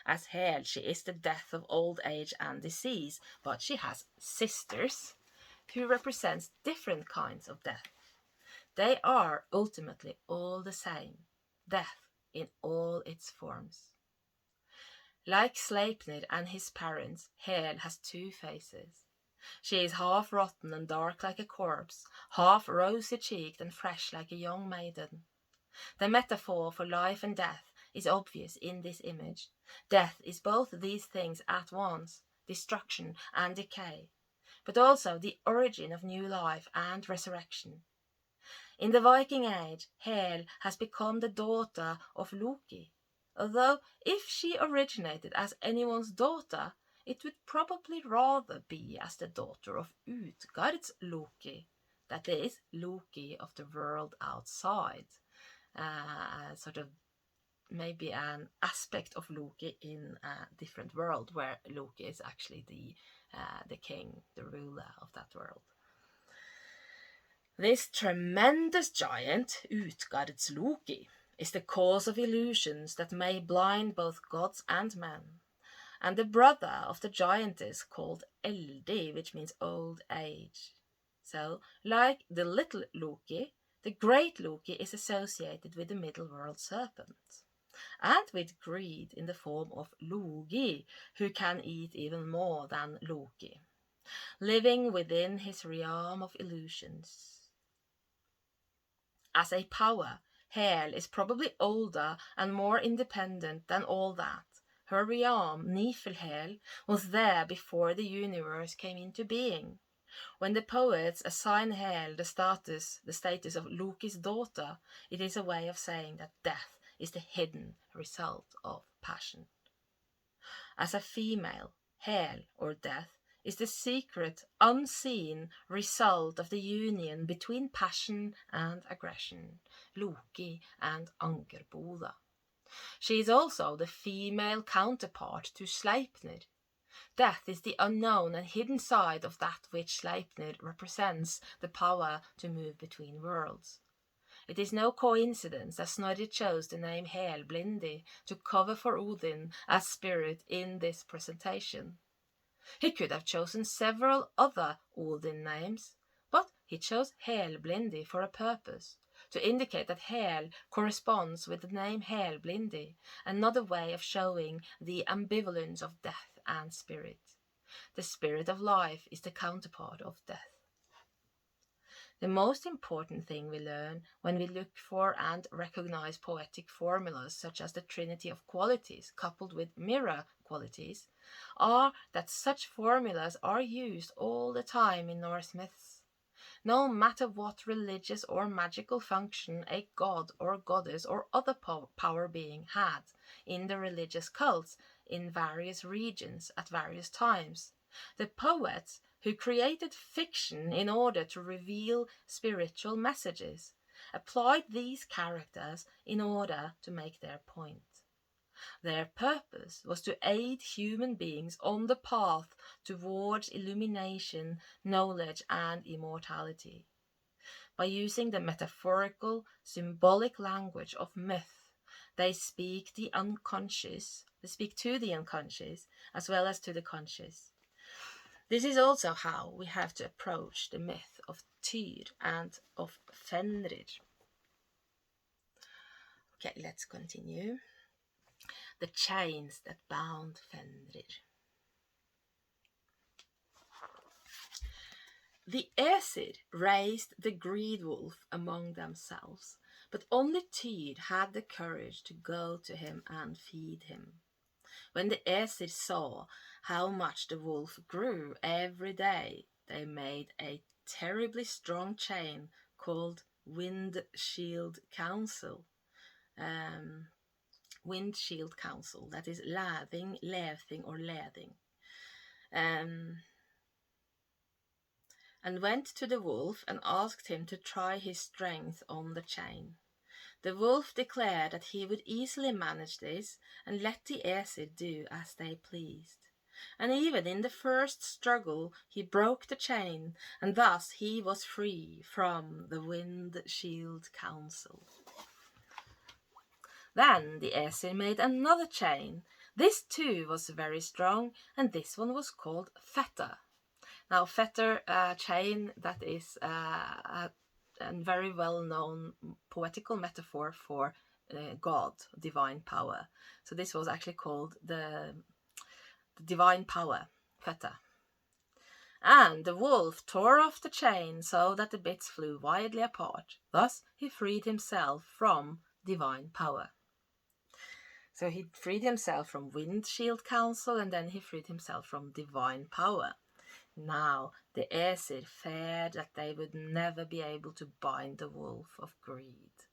As Hel, she is the death of old age and disease, but she has sisters who represent different kinds of death. They are ultimately all the same, death in all its forms. Like Sleipnir and his parents, Hel has 2 faces. She is half rotten and dark like a corpse, half rosy-cheeked and fresh like a young maiden. The metaphor for life and death is obvious in this image. Death is both these things at once, destruction and decay, but also the origin of new life and resurrection. In the Viking Age, Hel has become the daughter of Loki, although if she originated as anyone's daughter, it would probably rather be as the daughter of Utgard's Loki, that is, Loki of the world outside, sort of maybe an aspect of Loki in a different world where Loki is actually the king, the ruler of that world. This tremendous giant, Utgard's Loki, is the cause of illusions that may blind both gods and men, and the brother of the giantess called Eldi, which means old age. So, like the little Loki, the great Loki is associated with the middle world serpent, and with greed in the form of Logi, who can eat even more than Loki, living within his realm of illusions. As a power, Hel is probably older and more independent than all that. Her realm, Niflhel, was there before the universe came into being. When the poets assign Hel the status of Loki's daughter, it is a way of saying that death is the hidden result of passion. As a female, Hel, or death, is the secret, unseen result of the union between passion and aggression, Loki and Angerboda. She is also the female counterpart to Sleipnir. Death is the unknown and hidden side of that which Sleipnir represents, the power to move between worlds. It is no coincidence that Snorri chose the name Helblindi to cover for Odin as spirit in this presentation. He could have chosen several other Odin names, but he chose Helblindi for a purpose, to indicate that Hel corresponds with the name Helblindi, another way of showing the ambivalence of death and spirit. The spirit of life is the counterpart of death. The most important thing we learn when we look for and recognize poetic formulas such as the trinity of qualities coupled with mirror qualities are that such formulas are used all the time in Norse myths. No matter what religious or magical function a god or goddess or other power being had in the religious cults in various regions at various times, the poets who created fiction in order to reveal spiritual messages applied these characters in order to make their point. Their purpose was to aid human beings on the path towards illumination, knowledge, and immortality. By using the metaphorical, symbolic language of myth, they speak to the unconscious as well as to the conscious. This is also how we have to approach the myth of Tyr and of Fenrir. Okay, let's continue. The chains that bound Fenrir. The Aesir raised the greed wolf among themselves, but only Tyr had the courage to go to him and feed him. When the Aesir saw how much the wolf grew every day, they made a terribly strong chain called Windshield Council. Windshield Council, that is lathing, or lathing. And went to the wolf and asked him to try his strength on the chain. The wolf declared that he would easily manage this and let the Aesir do as they pleased. And even in the first struggle he broke the chain, and thus he was free from the Windshield Council. Then the Aesir made another chain. This too was very strong, and this one was called Fetter. Now, Fetter chain, that is a very well-known poetical metaphor for God, divine power. So this was actually called the divine power, Fetter. And the wolf tore off the chain so that the bits flew widely apart. Thus he freed himself from divine power. So he freed himself from Windshield Council, and then he freed himself from divine power. Now the Aesir feared that they would never be able to bind the wolf of greed.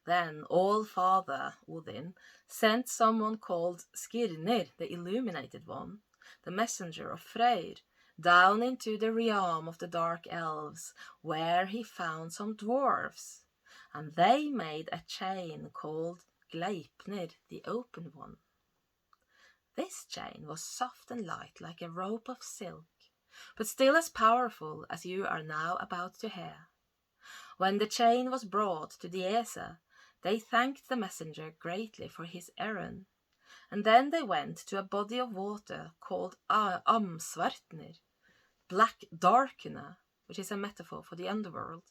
Then All-Father Odin sent someone called Skirnir, the Illuminated One, the messenger of Freyr, down into the realm of the Dark Elves, where he found some dwarfs, and they made a chain called Gleipnir, the Open One. This chain was soft and light like a rope of silk, but still as powerful as you are now about to hear. When the chain was brought to the Aesir, they thanked the messenger greatly for his errand, and then they went to a body of water called Amsvartnir, black darkener, which is a metaphor for the underworld,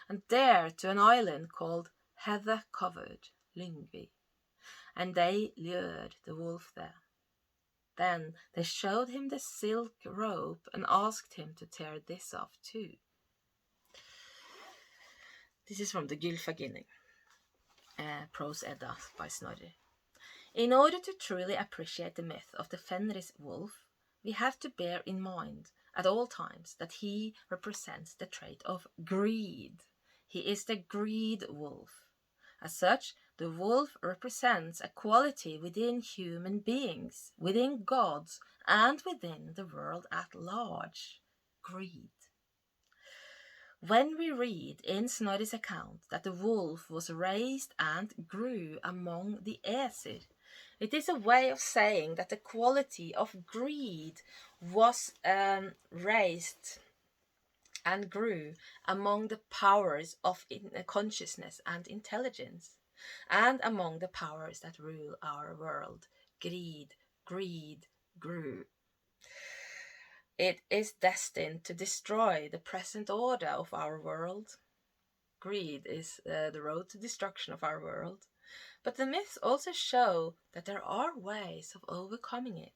and there to an island called Heather-covered Lyngvi, and they lured the wolf there. Then they showed him the silk rope and asked him to tear this off too. This is from the Gylfaginning, Prose Edda by Snorri. In order to truly appreciate the myth of the Fenris wolf, we have to bear in mind at all times that he represents the trait of greed. He is the greed wolf. As such, the wolf represents a quality within human beings, within gods, and within the world at large: greed. When we read in Snorri's account that the wolf was raised and grew among the Aesir, it is a way of saying that the quality of greed was raised and grew among the powers of consciousness and intelligence, and among the powers that rule our world. Greed grew. It is destined to destroy the present order of our world. Greed is the road to destruction of our world. But the myths also show that there are ways of overcoming it.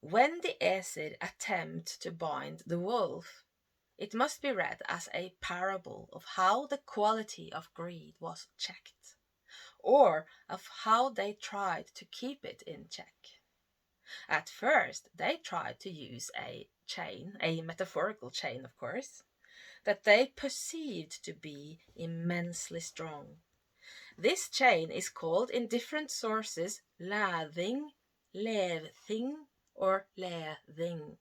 When the Aesir attempt to bind the wolf, it must be read as a parable of how the quality of greed was checked, or of how they tried to keep it in check. At first, they tried to use a chain, a metaphorical chain, of course, that they perceived to be immensely strong. This chain is called in different sources lathing, levthing, or lething.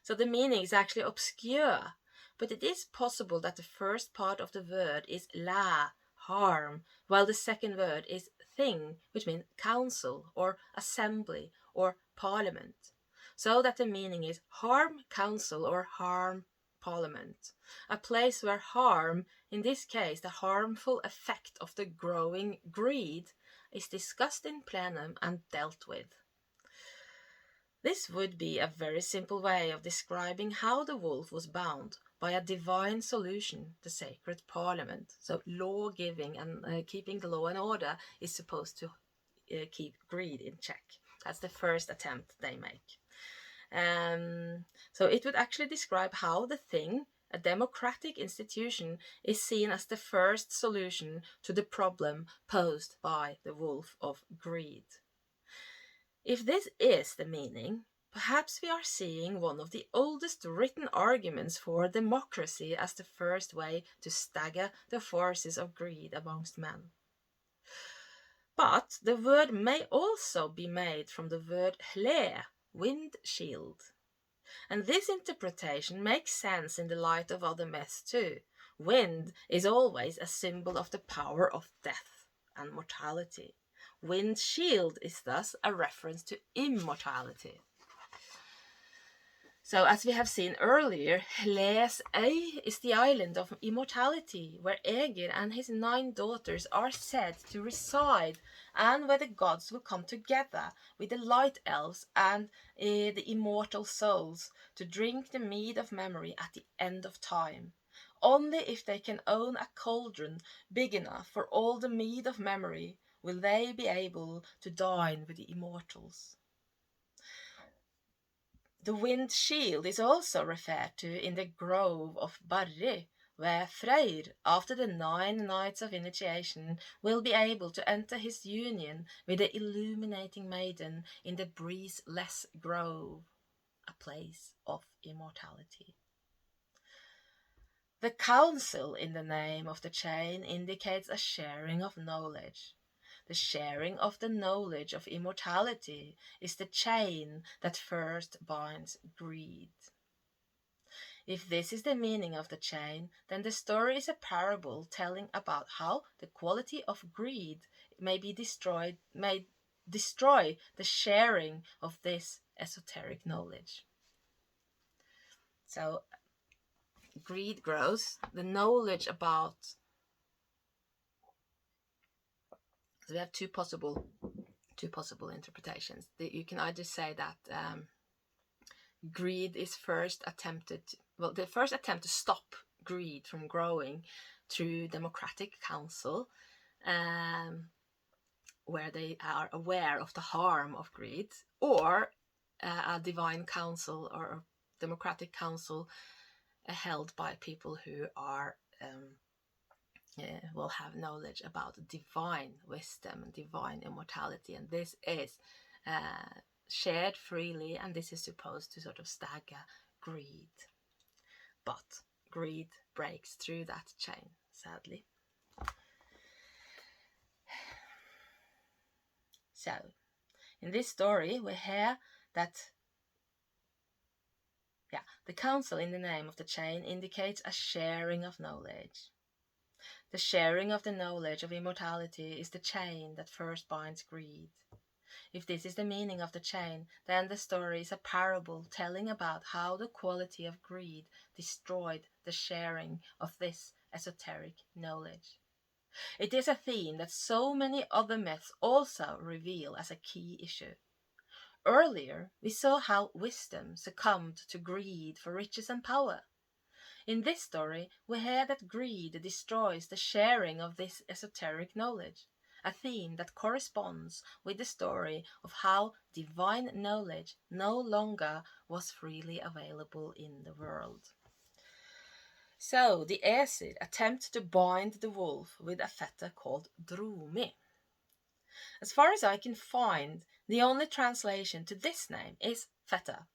So the meaning is actually obscure, but it is possible that the first part of the word is la, harm, while the second word is thing, which means council or assembly or parliament. So that the meaning is harm council or harm parliament, a place where harm, in this case the harmful effect of the growing greed, is discussed in plenum and dealt with. This would be a very simple way of describing how the wolf was bound by a divine solution, the sacred parliament. So law giving and keeping the law and order is supposed to keep greed in check. That's the first attempt they make. So it would actually describe how the thing, a democratic institution, is seen as the first solution to the problem posed by the wolf of greed. If this is the meaning, perhaps we are seeing one of the oldest written arguments for democracy as the first way to stagger the forces of greed amongst men. But the word may also be made from the word hle, wind shield. And this interpretation makes sense in the light of other myths too. Wind is always a symbol of the power of death and mortality. Wind shield is thus a reference to immortality. So, as we have seen earlier, Hle's Øy is the island of immortality, where Aegir and his 9 daughters are said to reside, and where the gods will come together with the light elves and the immortal souls to drink the mead of memory at the end of time. Only if they can own a cauldron big enough for all the mead of memory will they be able to dine with the immortals. The wind shield is also referred to in the grove of Barri, where Freyr, after the 9 nights of initiation, will be able to enter his union with the illuminating maiden in the breezeless grove, a place of immortality. The council in the name of the chain indicates a sharing of knowledge. The sharing of the knowledge of immortality is the chain that first binds greed. If this is the meaning of the chain, then the story is a parable telling about how the quality of greed may destroy the sharing of this esoteric knowledge. So greed grows, the knowledge about. So we have two possible interpretations. You can either say that greed is the first attempt to stop greed from growing through democratic council, where they are aware of the harm of greed, or a divine council or a democratic council held by people who are will have knowledge about divine wisdom and divine immortality, and this is shared freely, and this is supposed to sort of stagger greed. But greed breaks through that chain, sadly. So, in this story, we hear that the council in the name of the chain indicates a sharing of knowledge. The sharing of the knowledge of immortality is the chain that first binds greed. If this is the meaning of the chain, then the story is a parable telling about how the quality of greed destroyed the sharing of this esoteric knowledge. It is a theme that so many other myths also reveal as a key issue. Earlier, we saw how wisdom succumbed to greed for riches and power. In this story, we hear that greed destroys the sharing of this esoteric knowledge, a theme that corresponds with the story of how divine knowledge no longer was freely available in the world. So, the Aesir attempt to bind the wolf with a fetter called Dromi. As far as I can find, the only translation to this name is fetter.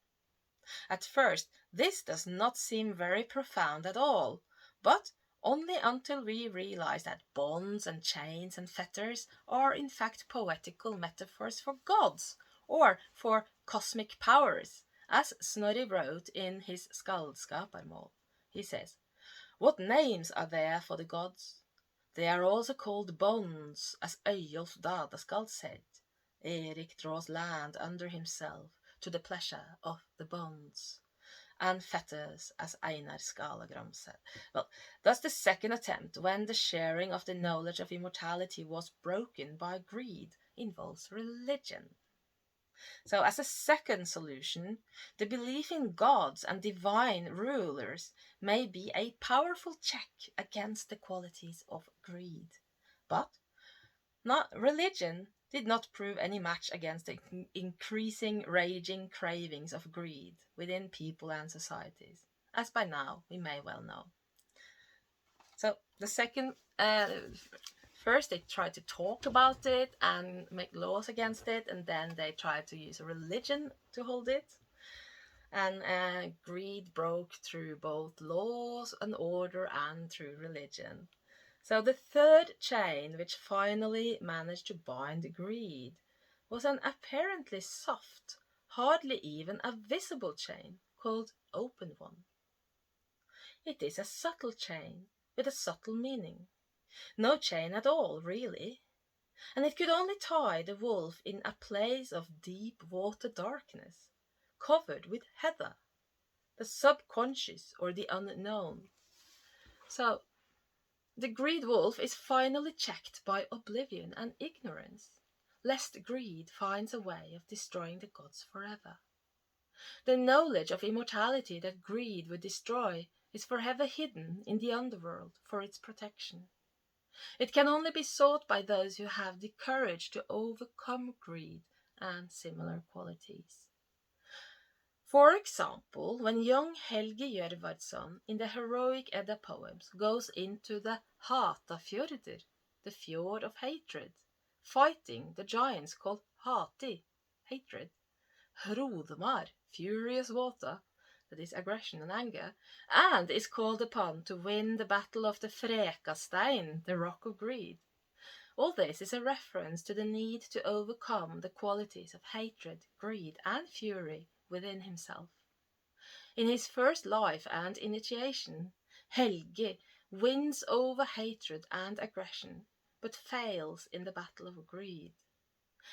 At first, this does not seem very profound at all, but only until we realize that bonds and chains and fetters are in fact poetical metaphors for gods or for cosmic powers, as Snorri wrote in his Skaldskaparmál. He says, "What names are there for the gods? They are also called bonds, as Eyjolf Dadaskald said. Erik draws land under himself to the pleasure of the bonds, and fetters, as Einar Skalagram said." Well, thus the second attempt, when the sharing of the knowledge of immortality was broken by greed, involves religion. So, as a second solution, the belief in gods and divine rulers may be a powerful check against the qualities of greed. But religion did not prove any match against the increasing, raging cravings of greed within people and societies, as by now we may well know. So the second, first they tried to talk about it and make laws against it, and then they tried to use a religion to hold it. And greed broke through both laws and order and through religion. So the third chain, which finally managed to bind greed, was an apparently soft, hardly even a visible chain called Open One. It is a subtle chain with a subtle meaning. No chain at all, really. And it could only tie the wolf in a place of deep water darkness, covered with heather, the subconscious or the unknown. So the greed wolf is finally checked by oblivion and ignorance, lest greed finds a way of destroying the gods forever. The knowledge of immortality that greed would destroy is forever hidden in the underworld for its protection. It can only be sought by those who have the courage to overcome greed and similar qualities. For example, when young Helgi Hjörvardsson in the heroic Edda poems goes into the Hatafjörður, the fjord of hatred, fighting the giants called Hati, hatred, Hrodmar, furious water, that is aggression and anger, and is called upon to win the battle of the Frekastein, the rock of greed. All this is a reference to the need to overcome the qualities of hatred, greed, and fury within himself. In his first life and initiation, Helgi wins over hatred and aggression, but fails in the battle of greed.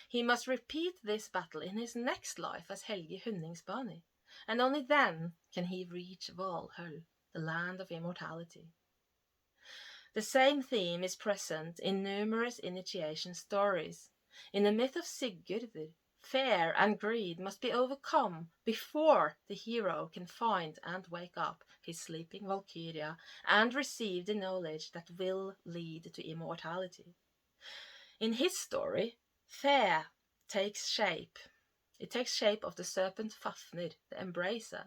He must repeat this battle in his next life as Helgi Hunningsbani, and only then can he reach Valhöll, the land of immortality. The same theme is present in numerous initiation stories. In the myth of Sigurður, fear and greed must be overcome before the hero can find and wake up his sleeping Valkyria and receive the knowledge that will lead to immortality. In his story, fear takes shape. It takes shape of the serpent Fafnir, the Embracer,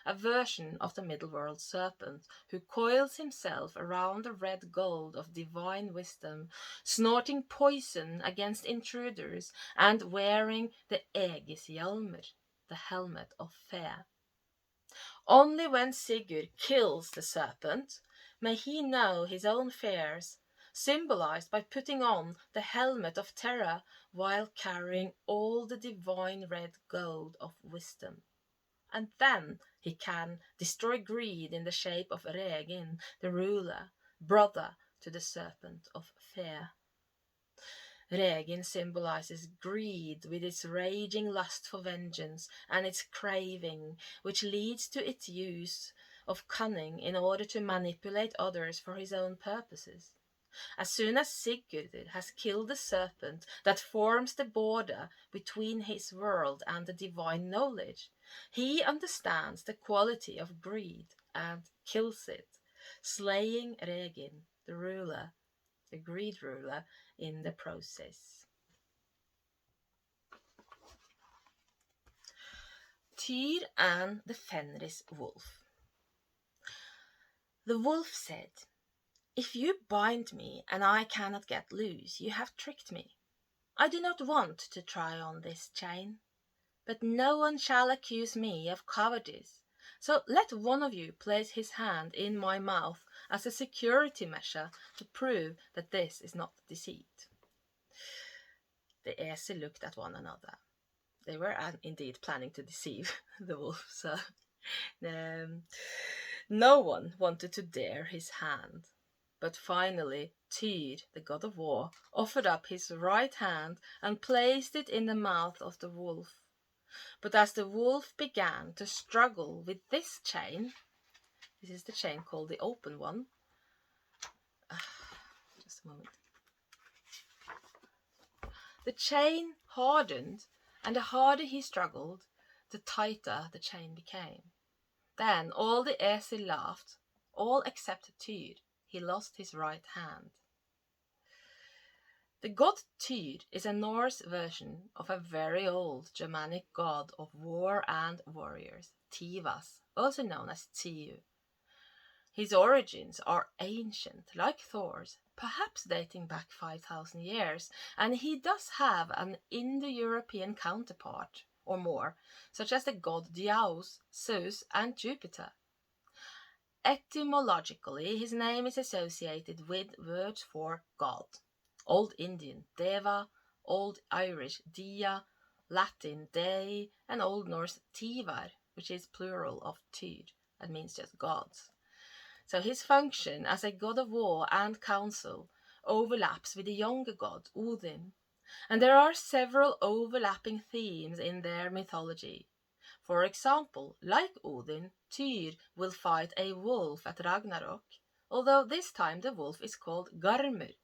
a version of the middle-world serpent who coils himself around the red gold of divine wisdom, snorting poison against intruders and wearing the Egishjálmur, the helmet of fear. Only when Sigurd kills the serpent may he know his own fears, symbolized by putting on the helmet of Terra while carrying all the divine red gold of wisdom. And then he can destroy greed in the shape of Regin, the ruler, brother to the serpent of fear. Regin symbolizes greed with its raging lust for vengeance and its craving, which leads to its use of cunning in order to manipulate others for his own purposes. As soon as Sigurd has killed the serpent that forms the border between his world and the divine knowledge, he understands the quality of greed and kills it, slaying Regin, the ruler, the greed ruler, in the process. Tyr and the Fenris wolf. The wolf said, "If you bind me and I cannot get loose, you have tricked me. I do not want to try on this chain, but no one shall accuse me of cowardice, so let one of you place his hand in my mouth as a security measure to prove that this is not deceit." The Aesir looked at one another. They were indeed planning to deceive the wolf, so no one wanted to dare his hand. But finally, Tyr, the god of war, offered up his right hand and placed it in the mouth of the wolf. But as the wolf began to struggle with this chain, this is the chain called the open one. Just a moment. The chain hardened, and the harder he struggled, the tighter the chain became. Then all the Aesir laughed, all except Tyr. He lost his right hand. The god Tyr is a Norse version of a very old Germanic god of war and warriors, Tivas, also known as Tiu. His origins are ancient, like Thor's, perhaps dating back 5,000 years, and he does have an Indo-European counterpart, or more, such as the god Diaus, Zeus, and Jupiter. Etymologically, his name is associated with words for god. Old Indian Deva, Old Irish Dia, Latin Dei, and Old Norse Tivar, which is plural of Tyr, that means just gods. So his function as a god of war and counsel overlaps with the younger god Odin, and there are several overlapping themes in their mythology. For example, like Odin, Tyr will fight a wolf at Ragnarok, although this time the wolf is called Garmur.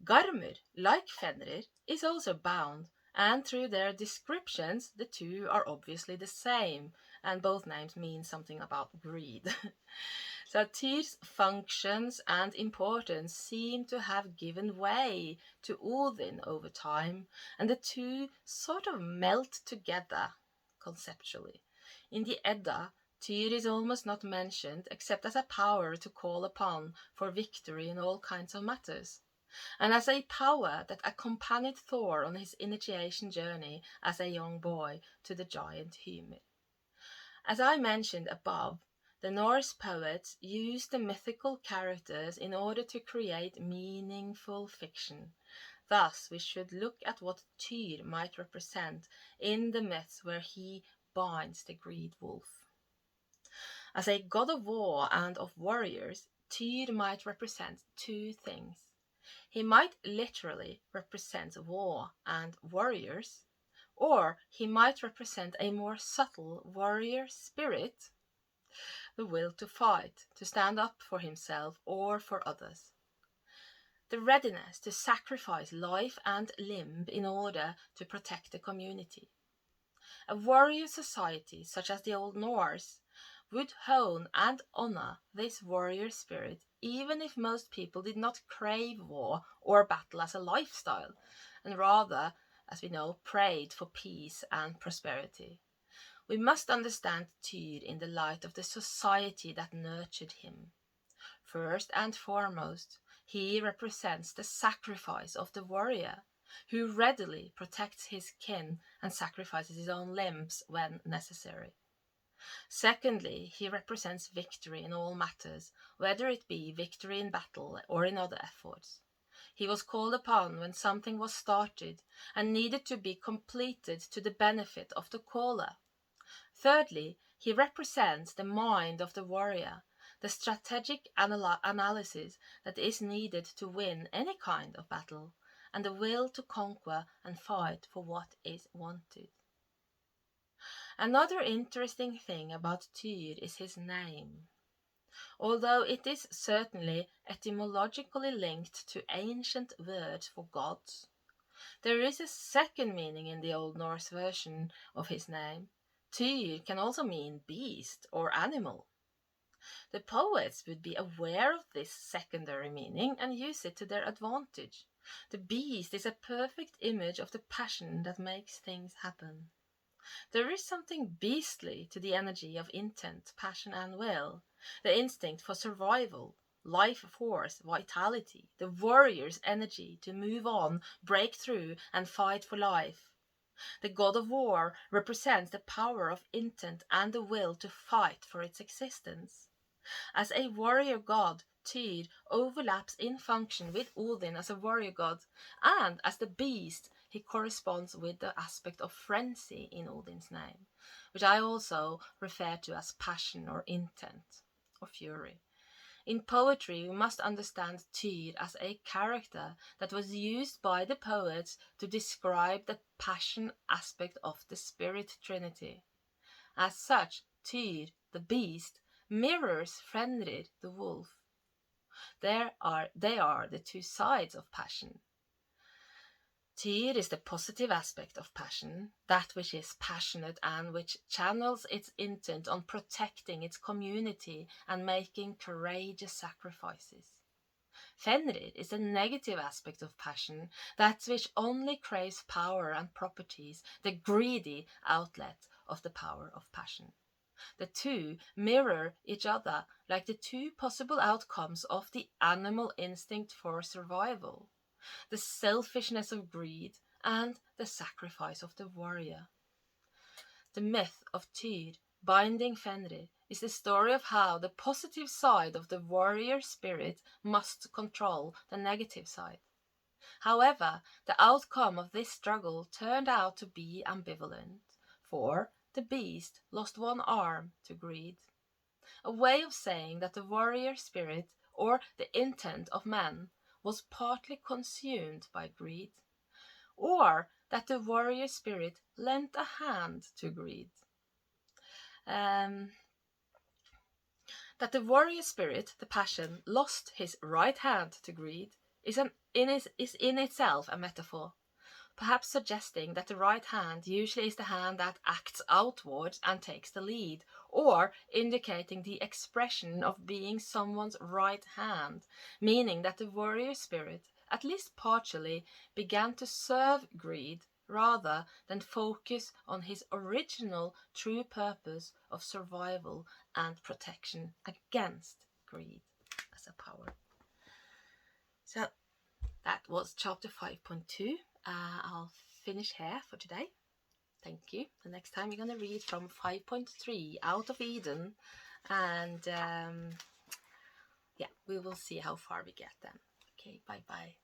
Garmur, like Fenrir, is also bound, and through their descriptions the two are obviously the same, and both names mean something about greed. So Tyr's functions and importance seem to have given way to Odin over time, and the two sort of melt together conceptually. In the Edda, Tyr is almost not mentioned except as a power to call upon for victory in all kinds of matters, and as a power that accompanied Thor on his initiation journey as a young boy to the giant Hymir. As I mentioned above, the Norse poets used the mythical characters in order to create meaningful fiction. Thus, we should look at what Tyr might represent in the myths where he binds the greed wolf. As a god of war and of warriors, Tyr might represent two things. He might literally represent war and warriors, or he might represent a more subtle warrior spirit, the will to fight, to stand up for himself or for others. The readiness to sacrifice life and limb in order to protect the community. A warrior society, such as the Old Norse, would hone and honor this warrior spirit, even if most people did not crave war or battle as a lifestyle, and rather, as we know, prayed for peace and prosperity. We must understand Tyr in the light of the society that nurtured him. First and foremost, he represents the sacrifice of the warrior, who readily protects his kin and sacrifices his own limbs when necessary. Secondly, he represents victory in all matters, whether it be victory in battle or in other efforts. He was called upon when something was started and needed to be completed to the benefit of the caller. Thirdly, he represents the mind of the warrior, the strategic analysis that is needed to win any kind of battle, and the will to conquer and fight for what is wanted. Another interesting thing about Tyr is his name. Although it is certainly etymologically linked to ancient words for gods, there is a second meaning in the Old Norse version of his name. Tyr can also mean beast or animal. The poets would be aware of this secondary meaning and use it to their advantage. The beast is a perfect image of the passion that makes things happen. There is something beastly to the energy of intent, passion, and will, the instinct for survival, life force, vitality, the warrior's energy to move on, break through, and fight for life. The god of war represents the power of intent and the will to fight for its existence. As a warrior god, Tyr overlaps in function with Odin as a warrior god, and as the beast, he corresponds with the aspect of frenzy in Odin's name, which I also refer to as passion or intent or fury. In poetry, we must understand Tyr as a character that was used by the poets to describe the passion aspect of the spirit trinity. As such, Tyr, the beast, mirrors Fenrir, the wolf. They are the two sides of passion. Tyr is the positive aspect of passion, that which is passionate and which channels its intent on protecting its community and making courageous sacrifices. Fenrir is the negative aspect of passion, that which only craves power and properties, the greedy outlet of the power of passion. The two mirror each other like the two possible outcomes of the animal instinct for survival, the selfishness of greed and the sacrifice of the warrior. The myth of Tyr binding Fenrir is the story of how the positive side of the warrior spirit must control the negative side. However, the outcome of this struggle turned out to be ambivalent, for the beast lost one arm to greed, a way of saying that the warrior spirit, or the intent of man, was partly consumed by greed, or that the warrior spirit lent a hand to greed. That the warrior spirit, the passion, lost his right hand to greed is in itself a metaphor, perhaps suggesting that the right hand usually is the hand that acts outwards and takes the lead, or indicating the expression of being someone's right hand, meaning that the warrior spirit, at least partially, began to serve greed rather than focus on his original true purpose of survival and protection against greed as a power. So that was chapter 5.2. I'll finish here for today. Thank you. The next time you're going to read from 5.3 Out of Eden, and we will see how far we get then. Okay, bye bye.